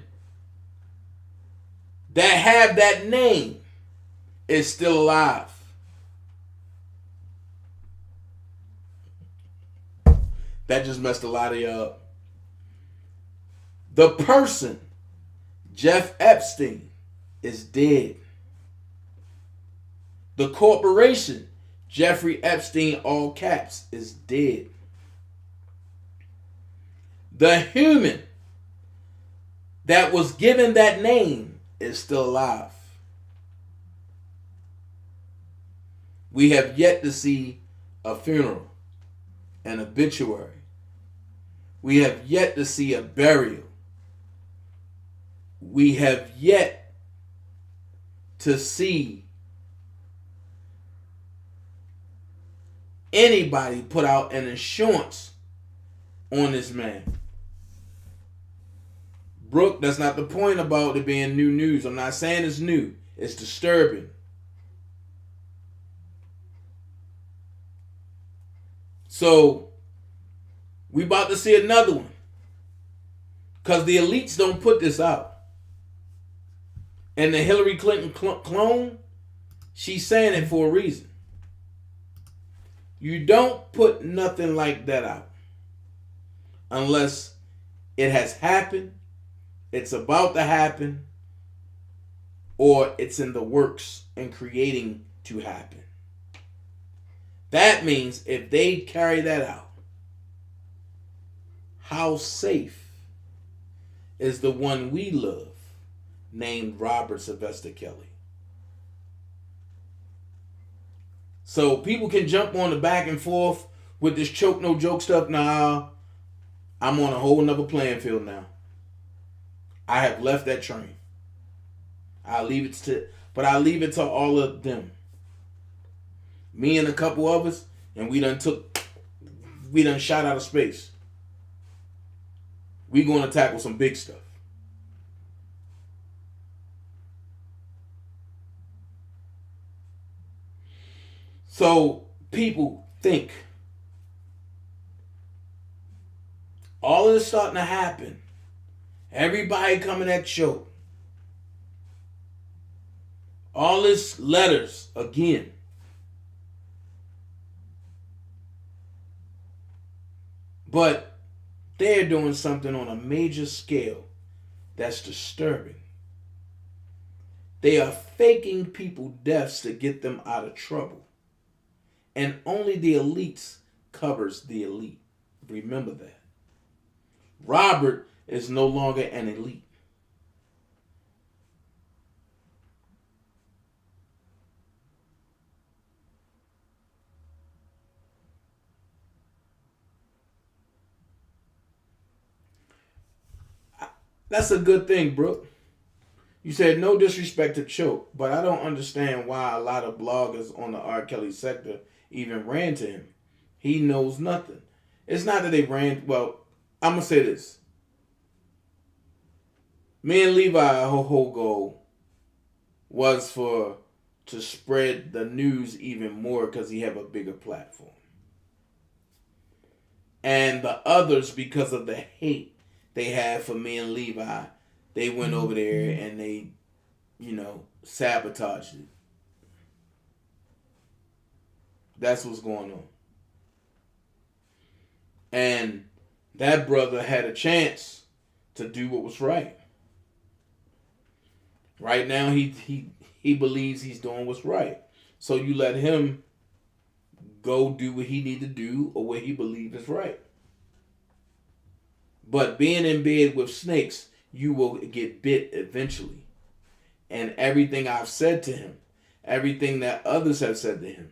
that have that name is still alive. That just messed a lot of y'all up. The person, Jeff Epstein, is dead. The corporation, Jeffrey Epstein, all caps, is dead. The human that was given that name is still alive. We have yet to see a funeral, an obituary. We have yet to see a burial. We have yet to see anybody put out an insurance on this man. Brooke, that's not the point about it being new news. I'm not saying it's new. It's disturbing. So, we about to see another one. Because the elites don't put this out. And the Hillary Clinton clone, she's saying it for a reason. You don't put nothing like that out unless it has happened, it's about to happen, or it's in the works and creating to happen. That means if they carry that out, how safe is the one we love named Robert Sylvester Kelly? So people can jump on the back and forth with this choke no joke stuff. Nah, I'm on a whole nother playing field now. I have left that train. I leave it to all of them. Me and a couple of us, and we done shot out of space. We gonna tackle some big stuff. So people think all of this starting to happen. Everybody coming at choke. All this letters again. But they're doing something on a major scale that's disturbing. They are faking people deaths to get them out of trouble. And only the elites covers the elite. Remember that. Robert is no longer an elite. That's a good thing, Brooke. You said no disrespect to Choke, but I don't understand why a lot of bloggers on the R. Kelly sector even ran to him. He knows nothing. It's not that they ran. Well, I'm going to say this. Me and Levi, our whole goal was to spread the news even more because he have a bigger platform. And the others, because of the hate they had for me and Levi, they went over there and they, sabotaged it. That's what's going on. And that brother had a chance to do what was right. Right now, he believes he's doing what's right. So you let him go do what he need to do or what he believes is right. But being in bed with snakes, you will get bit eventually. And everything I've said to him, everything that others have said to him,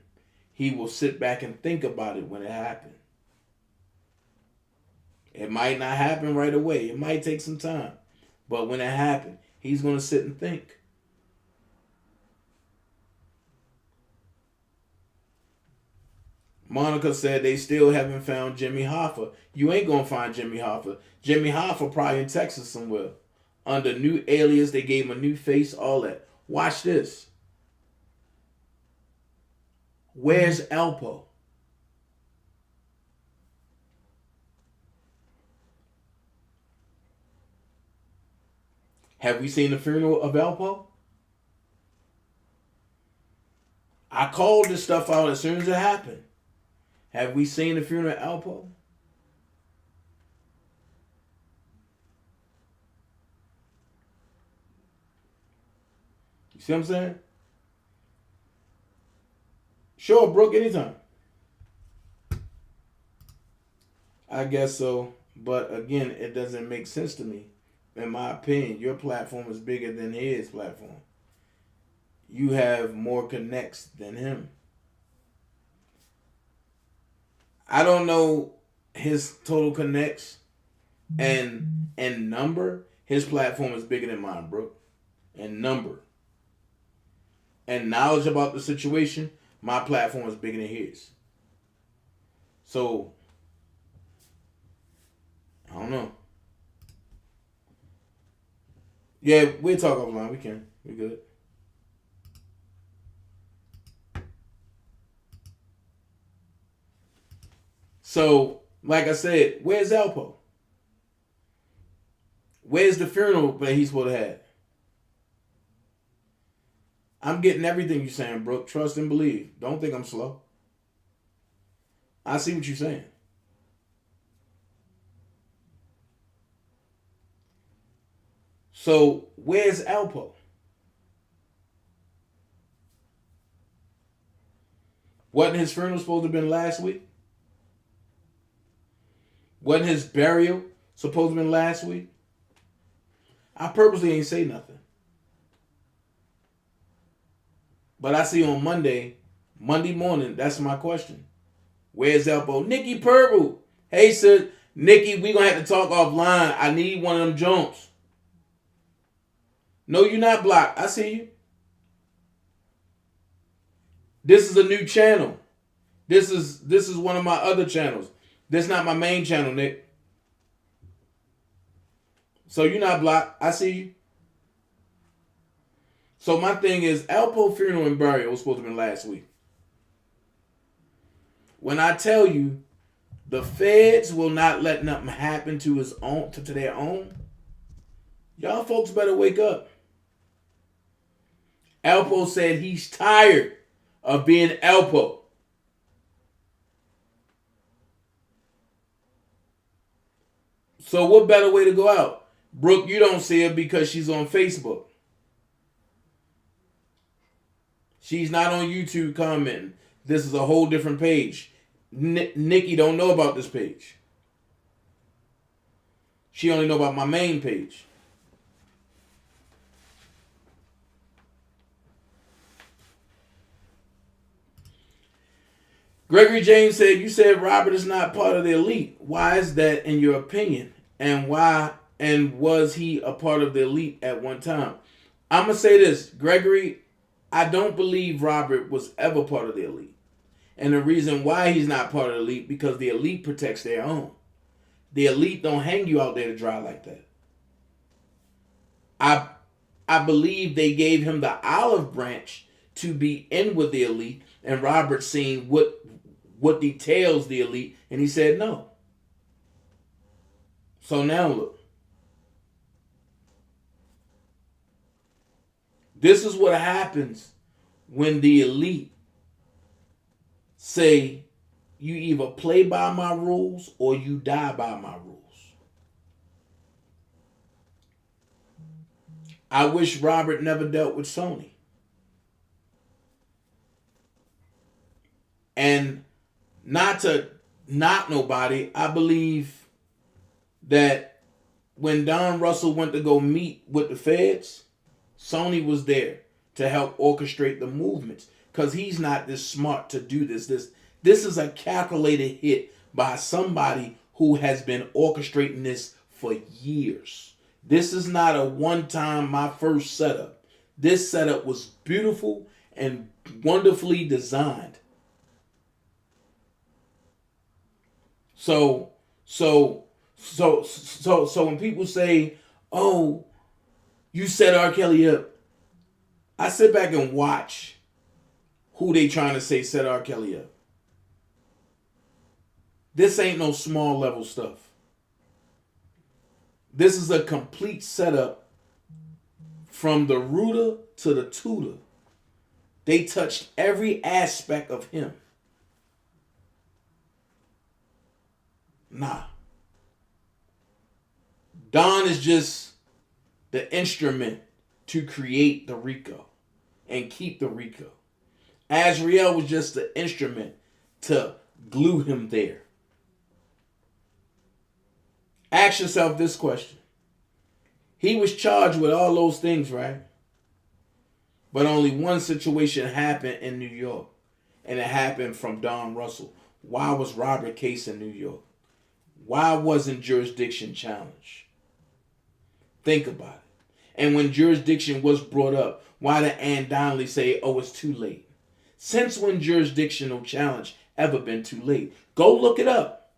he will sit back and think about it when it happens. It might not happen right away. It might take some time. But when it happens, he's going to sit and think. Monica said they still haven't found Jimmy Hoffa. You ain't going to find Jimmy Hoffa. Jimmy Hoffa probably in Texas somewhere. Under new alias, they gave him a new face, all that. Watch this. Where's Alpo? Have we seen the funeral of Alpo? I called this stuff out as soon as it happened. Have we seen the funeral of Alpo? You see what I'm saying? Sure, Brooke, anytime. I guess so. But again, it doesn't make sense to me. In my opinion, your platform is bigger than his platform. You have more connects than him. I don't know his total connects and number. His platform is bigger than mine, Brooke. And number. And knowledge about the situation, my platform is bigger than his. So, I don't know. Yeah, we'll talk offline. We can. We good. So, like I said, where's Alpo? Where's the funeral that he's supposed to have? I'm getting everything you're saying, Brooke. Trust and believe. Don't think I'm slow. I see what you're saying. So, where's Alpo? Wasn't his funeral supposed to have been last week? Wasn't his burial supposed to have been last week? I purposely ain't say nothing. But I see on Monday morning, that's my question. Where's Elpo? Nikki Purple. Hey, sis. Nikki, we gonna have to talk offline. I need one of them jumps. No, you're not blocked. I see you. This is a new channel. This is one of my other channels. This is not my main channel, Nick. So you're not blocked. I see you. So my thing is, Alpo funeral and burial was supposed to have been last week. When I tell you, the feds will not let nothing happen to their own, y'all folks better wake up. Alpo said he's tired of being Alpo. So what better way to go out? Brooke, you don't see her because she's on Facebook. She's not on YouTube commenting. This is a whole different page. Nikki don't know about this page. She only know about my main page. Gregory James said, you said Robert is not part of the elite. Why is that in your opinion? And was he a part of the elite at one time? I'm going to say this, Gregory, I don't believe Robert was ever part of the elite. And the reason why he's not part of the elite, because the elite protects their own. The elite don't hang you out there to dry like that. I believe they gave him the olive branch to be in with the elite, and Robert seen what details the elite, and he said no. So now look. This is what happens when the elite say you either play by my rules or you die by my rules. I wish Robert never dealt with Sony. And not to knock nobody, I believe that when Don Russell went to go meet with the feds, Sony was there to help orchestrate the movements, because he's not this smart to do this. This is a calculated hit by somebody who has been orchestrating this for years. This is not a one-time, my first setup. This setup was beautiful and wonderfully designed. So when people say, oh, you set R. Kelly up, I sit back and watch who they trying to say set R. Kelly up. This ain't no small level stuff. This is a complete setup from the rooter to the tutor. They touched every aspect of him. Nah. Don is just the instrument to create the Rico and keep the Rico. Azriel was just the instrument to glue him there. Ask yourself this question. He was charged with all those things, right? But only one situation happened in New York, and it happened from Don Russell. Why was Robert case in New York? Why wasn't jurisdiction challenged? Think about it. And when jurisdiction was brought up, why did Ann Donnelly say, oh, it's too late? Since when jurisdictional challenge ever been too late? Go look it up.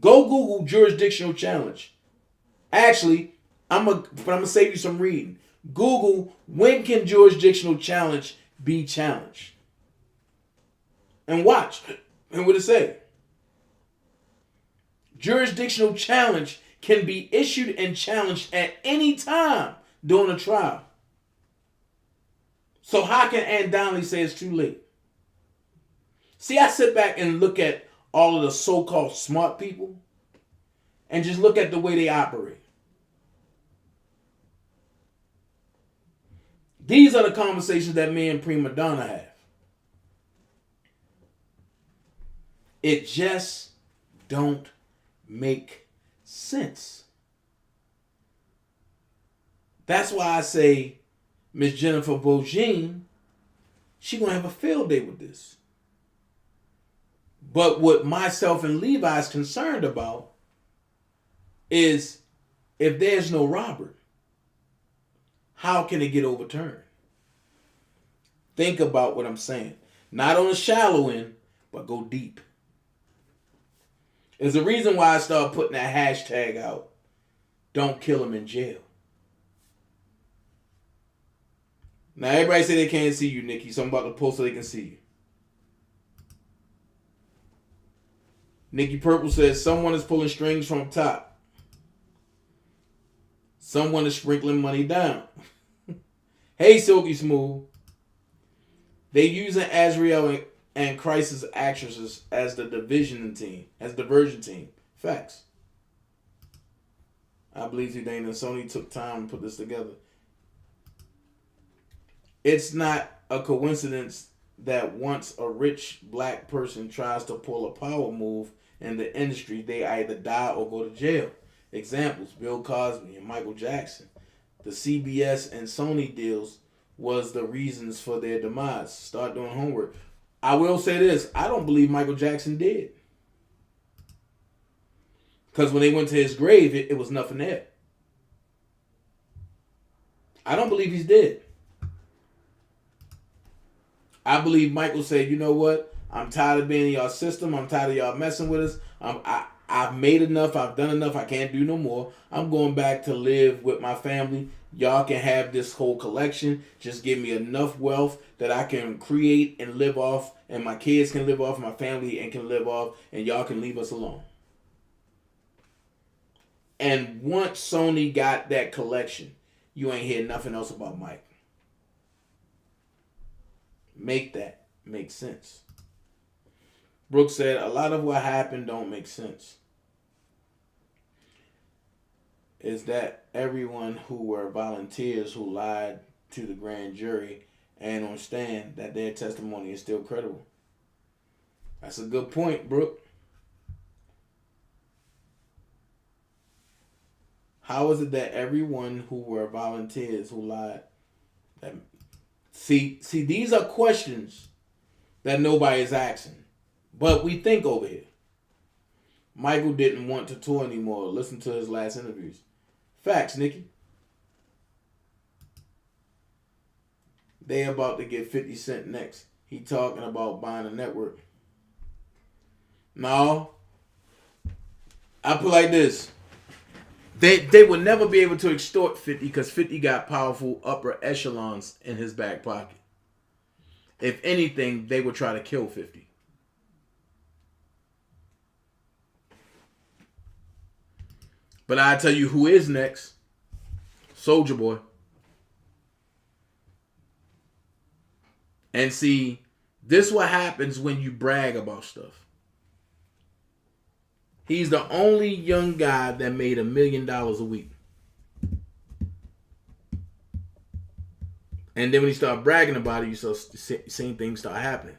Go Google jurisdictional challenge. Actually, I'm gonna save you some reading. Google, when can jurisdictional challenge be challenged? And watch. And what it say? Jurisdictional challenge can be issued and challenged at any time during a trial. So how can Ann Donnelly say it's too late? See, I sit back and look at all of the so-called smart people and just look at the way they operate. These are the conversations that me and Prima Donna have. It just don't make sense. That's why I say Miss Jennifer Bogine, she gonna have a field day with this. But what myself and Levi's concerned about is if there's no Robert, how can it get overturned? Think about what I'm saying. Not on the shallow end, but go deep. There's a reason why I started putting that hashtag out. Don't kill him in jail. Now everybody say they can't see you, Nikki, so I'm about to post so they can see you. Nikki Purple says someone is pulling strings from top. Someone is sprinkling money down. Hey, Silky Smooth. They using Azriel and Crisis actresses as the diversion team. Facts. I believe Zidane and Sony took time to put this together. It's not a coincidence that once a rich black person tries to pull a power move in the industry, they either die or go to jail. Examples: Bill Cosby and Michael Jackson. The CBS and Sony deals was the reasons for their demise. Start doing homework. I will say this. I don't believe Michael Jackson did. Because when they went to his grave, it was nothing there. I don't believe he's dead. I believe Michael said, you know what? I'm tired of being in y'all system. I'm tired of y'all messing with us. I've made enough. I've done enough. I can't do no more. I'm going back to live with my family. Y'all can have this whole collection. Just give me enough wealth that I can create and live off, and my kids can live off, my family and can live off, and y'all can leave us alone. And once Sony got that collection, you ain't hear nothing else about Mike. Make that make sense. Brooks said, a lot of what happened don't make sense. Is that everyone who were volunteers who lied to the grand jury and on stand, that their testimony is still credible? That's a good point, Brooke. How is it that everyone who were volunteers who lied? See, these are questions that nobody is asking. But we think over here. Michael didn't want to tour anymore. Listen to his last interviews. Facts, Nikki. They about to get 50 Cent next. He talking about buying a network. No. I put like this. They would never be able to extort 50 because 50 got powerful upper echelons in his back pocket. If anything, they would try to kill 50. But I tell you who is next. Soulja Boy. And see, this is what happens when you brag about stuff. He's the only young guy that made $1 million a week. And then when he started bragging about it, you start seeing things start happening.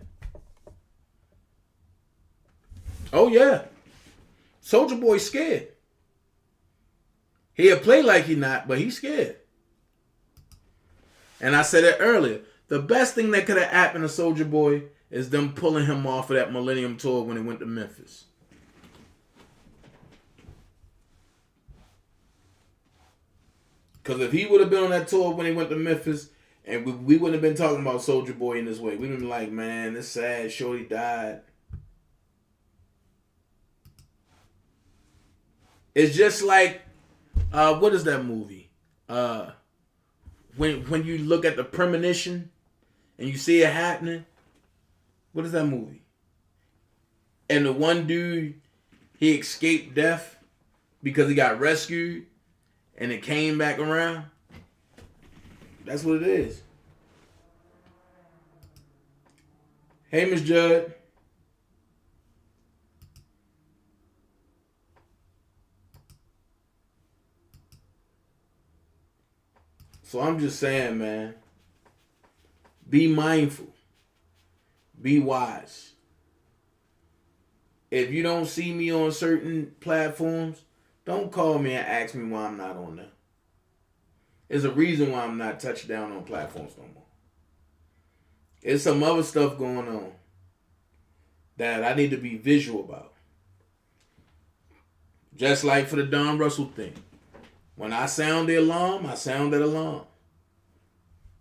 Oh yeah. Soulja Boy's scared. He'll play like he not, but he's scared. And I said it earlier. The best thing that could have happened to Soulja Boy is them pulling him off of that Millennium Tour when he went to Memphis. Because if he would have been on that tour when he went to Memphis, and we wouldn't have been talking about Soulja Boy in this way. We'd have been like, man, it's sad. Shorty died. It's just like, what is that movie? When you look at the premonition and you see it happening. What is that movie? And the one dude, he escaped death because he got rescued and it came back around. That's what it is. Hey, Miss Judd. So I'm just saying, man, be mindful. Be wise. If you don't see me on certain platforms, don't call me and ask me why I'm not on there. There's a reason why I'm not touched down on platforms no more. There's some other stuff going on that I need to be visual about. Just like for the Don Russell thing. When I sound the alarm, I sound that alarm.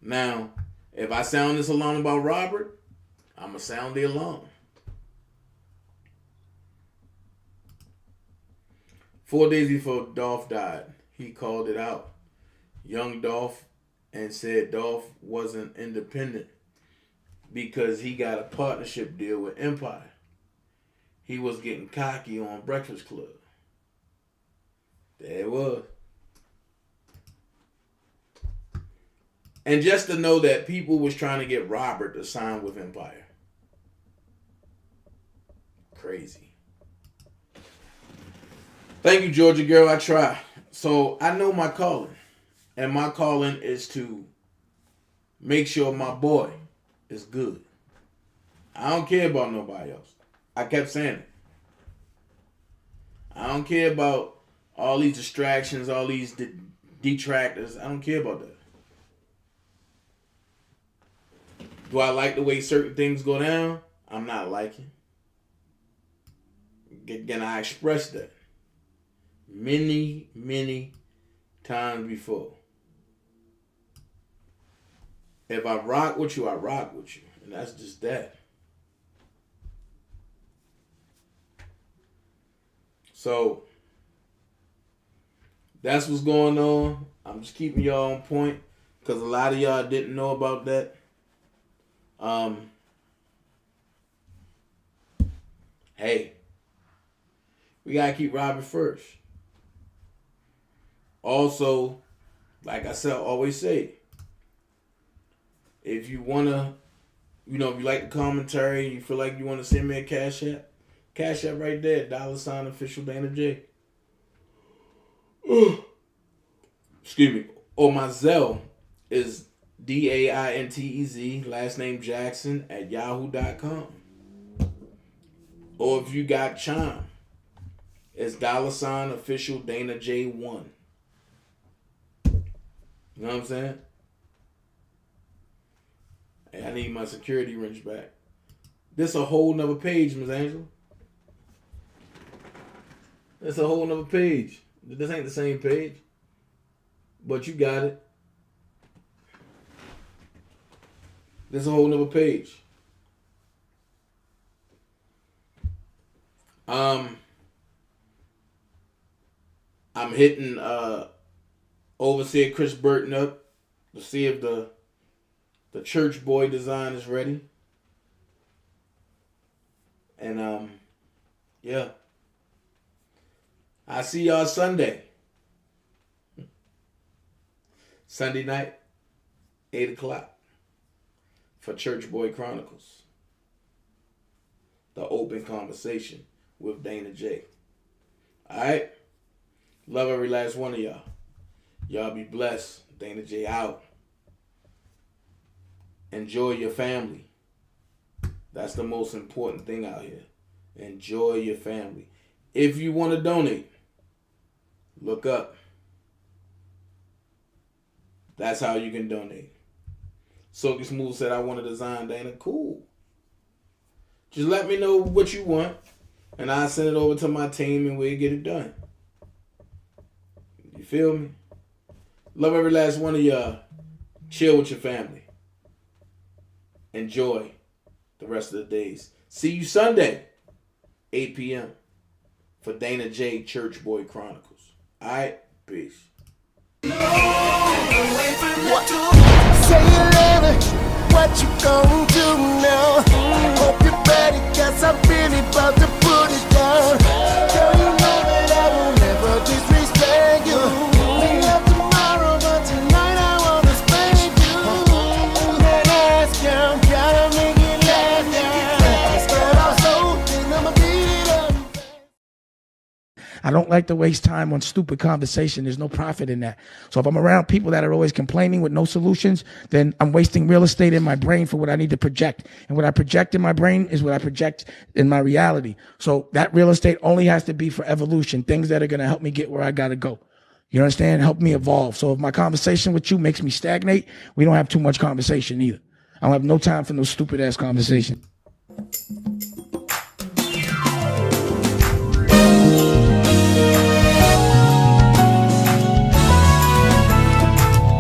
Now, if I sound this alarm about Robert, I'm going to sound the alarm. 4 days before Dolph died, he called it out. Young Dolph, and said Dolph wasn't independent because he got a partnership deal with Empire. He was getting cocky on Breakfast Club. There it was. And just to know that people was trying to get Robert to sign with Empire. Crazy. Thank you, Georgia girl. I try. So I know my calling. And my calling is to make sure my boy is good. I don't care about nobody else. I kept saying it. I don't care about all these distractions, all these detractors. I don't care about that. Do I like the way certain things go down? I'm not liking. Again, I expressed that many, many times before. If I rock with you, I rock with you. And that's just that. So, that's what's going on. I'm just keeping y'all on point because a lot of y'all didn't know about that. Hey, we got to keep robbing first. Also, like I said, always say, if you want to, if you like the commentary, you feel like you want to send me a Cash App right there, $ OfficialDanaJay. Excuse me. Or my Zelle is DAINTEZ, last name Jackson, at yahoo.com. Or if you got Chime, it's $ OfficialDanaJay1. You know what I'm saying? Hey, I need my security wrench back. This a whole nother page, Miss Angela. This a whole nother page. This ain't the same page. But you got it. This a whole nother page. I'm hitting Overseer Chris Burton up to see if the church boy design is ready. And yeah. I see y'all Sunday. Sunday night, 8 o'clock for Church Boy Chronicles. The open conversation with Dana J. Alright? Love every last one of y'all. Y'all be blessed. Dana J out. Enjoy your family. That's the most important thing out here. Enjoy your family. If you want to donate, look up. That's how you can donate. Silky Smooth said, I want to design, Dana. Cool. Just let me know what you want, and I'll send it over to my team, and we'll get it done. You feel me? Love every last one of y'all. Chill with your family. Enjoy the rest of the days. See you Sunday, 8 p.m. for Dana J Church Boy Chronicles. All right? Peace. What? Say you love it, what you gon' do now? Hope you're ready, cause I'm really about to put it down. Girl, you know that I will never disrespect you. We love tomorrow, but tonight I wanna spank you. That ass count, gotta make it last down. Start off slow, then I'ma beat it up. I don't like to waste time on stupid conversation. There's no profit in that. So if I'm around people that are always complaining with no solutions, then I'm wasting real estate in my brain for what I need to project. And what I project in my brain is what I project in my reality. So that real estate only has to be for evolution, things that are going to help me get where I got to go. You understand? Help me evolve. So if my conversation with you makes me stagnate, we don't have too much conversation either. I don't have no time for no stupid ass conversation.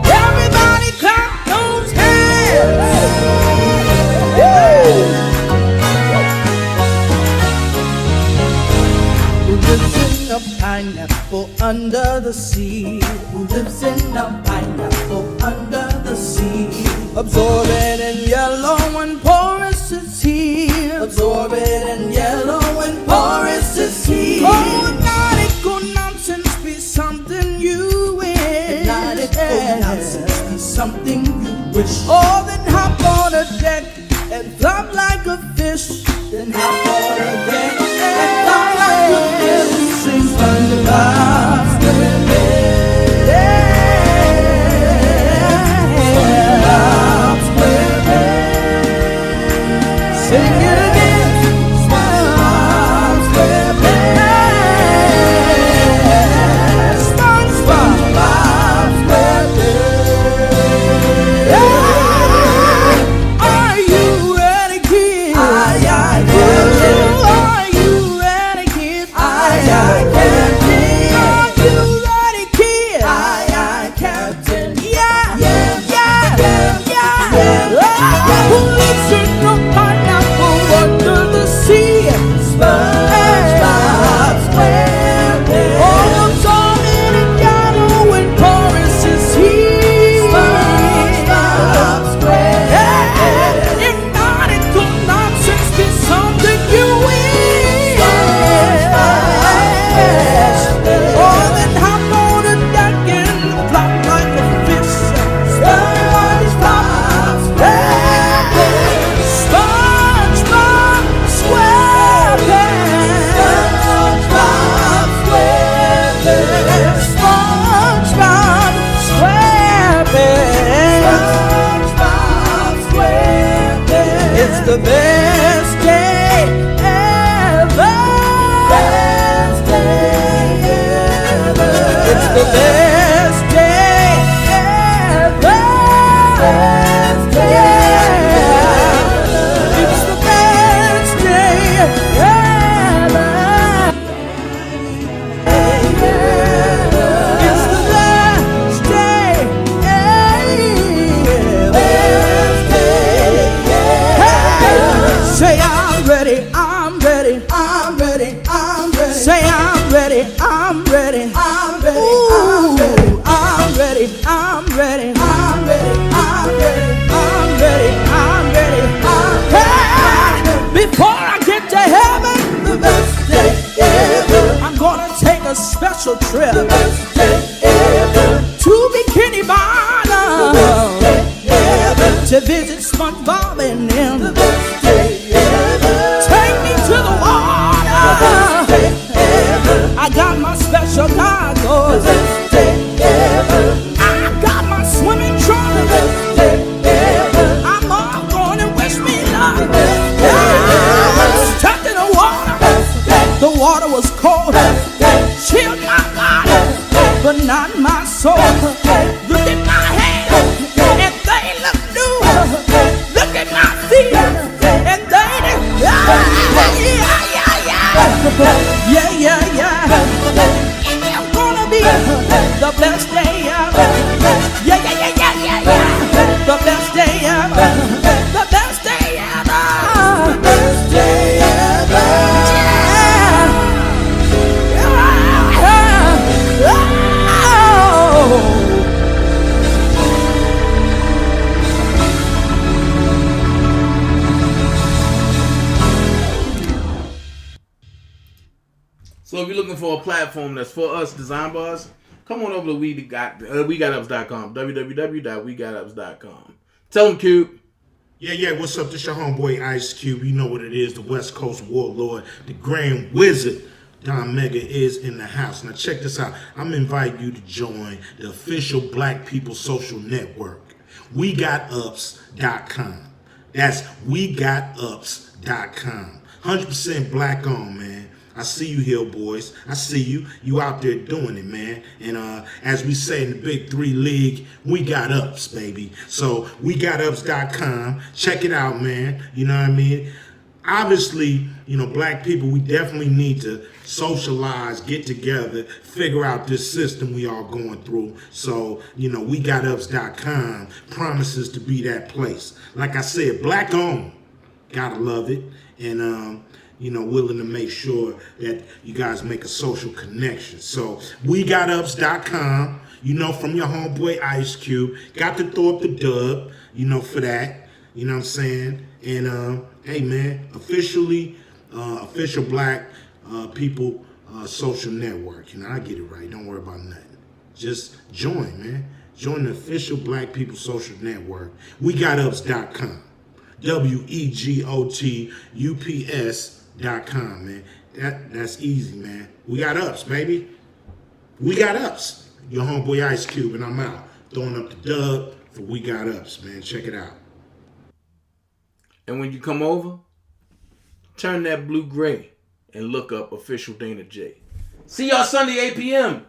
Everybody clap those hands. Who lives in a pineapple under the sea? Who lives in a pineapple under the sea? Absorbent and yellow and porous is he. Absorbent and yellow and porous is he. Oh, hypnotic nonsense be something you wish. Hypnotic nonsense be something you wish. Oh, then hop on a deck and flop like a fish. Then hop on a deck and flop like a fish. Sing SpongeBob SquarePants. Sing it again. SpongeBob SquarePants. SpongeBob SquarePants. Are you ready, kids? Aye, aye, Captain. Are you ready, kids? Aye, aye, Captain. Are you ready, kids? Aye, aye, Captain. Yeah, yeah, yeah, yeah, yeah. Who lives in the pineapple under the sea? SpongeBob SquarePants. Oh, absorbent and yellow and porous is he. SpongeBob SquarePants. Hypnotic nonsense be something you wish. Oh, then hop on a deck and flop like a fish. SpongeBob SquarePants. SpongeBob SquarePants. SpongeBob SquarePants. SpongeBob SquarePants. SpongeBob SquarePants. It's the best day ever. Best day ever. It's the best day ever. Best day ever. It's the best day ever. It's the best day ever. Best day ever. Say I'm ready, I'm ready, I'm ready, I'm ready. Say I'm ready, I'm ready, I'm ready, I'm ready, I'm ready, I'm ready, I'm ready, I'm ready, I'm ready, I'm ready, I'm ready. Before I get to heaven, the best day ever. I'm gonna take a special trip. The best day ever. To Bikini Bottom. The best day ever. To visit SpongeBob and them. The best day ever. Take me to the water. The best day ever. I got my special goggles. The best day ever. I got my swimming trunks. The best day ever. I'm all going to wish me luck. The best day ever. I was tucked in the water. The water was cold. Chilled my body, but not my soul. Look at my hands, and they look new. Look at my feet, and they yeah, yeah, yeah. It's gonna be the best day ever. Yeah, yeah, yeah, yeah, yeah, yeah. The best day ever. The best day ever. The best day ever. So if you're looking for a platform that's for us design bars, come on over to WeGotUps.com, www.WeGotUps.com. Tell them, Cube. Yeah, what's up? This your homeboy Ice Cube. You know what it is, the West Coast Warlord, the Grand Wizard Don Mega is in the house. Now check this out. I'm inviting you to join the official Black People Social Network. WeGotUps.com. That's WeGotUps.com. 100% black on, man. I see you here, boys. I see you. You out there doing it, man. And as we say in the Big Three League, we got ups, baby. So WeGotUps.com. Check it out, man. You know what I mean? Obviously, black people, we definitely need to socialize, get together, figure out this system we all going through. So, WeGotUps.com promises to be that place. Like I said, black owned. Gotta love it. And, willing to make sure that you guys make a social connection. So, WeGotUps.com, from your homeboy Ice Cube. Got to throw up the dub, for that. You know what I'm saying? And, hey, man, official Black People Social Network. I get it right. Don't worry about nothing. Just join, man. Join the official Black People Social Network. WeGotUps.com. WeGotUps.com, man. That's easy, man. We got ups, baby. We got ups. Your homeboy Ice Cube, and I'm out. Throwing up the dub for We Got Ups, man. Check it out. And when you come over, turn that blue gray and look up Official Dana J. See y'all Sunday, 8 p.m.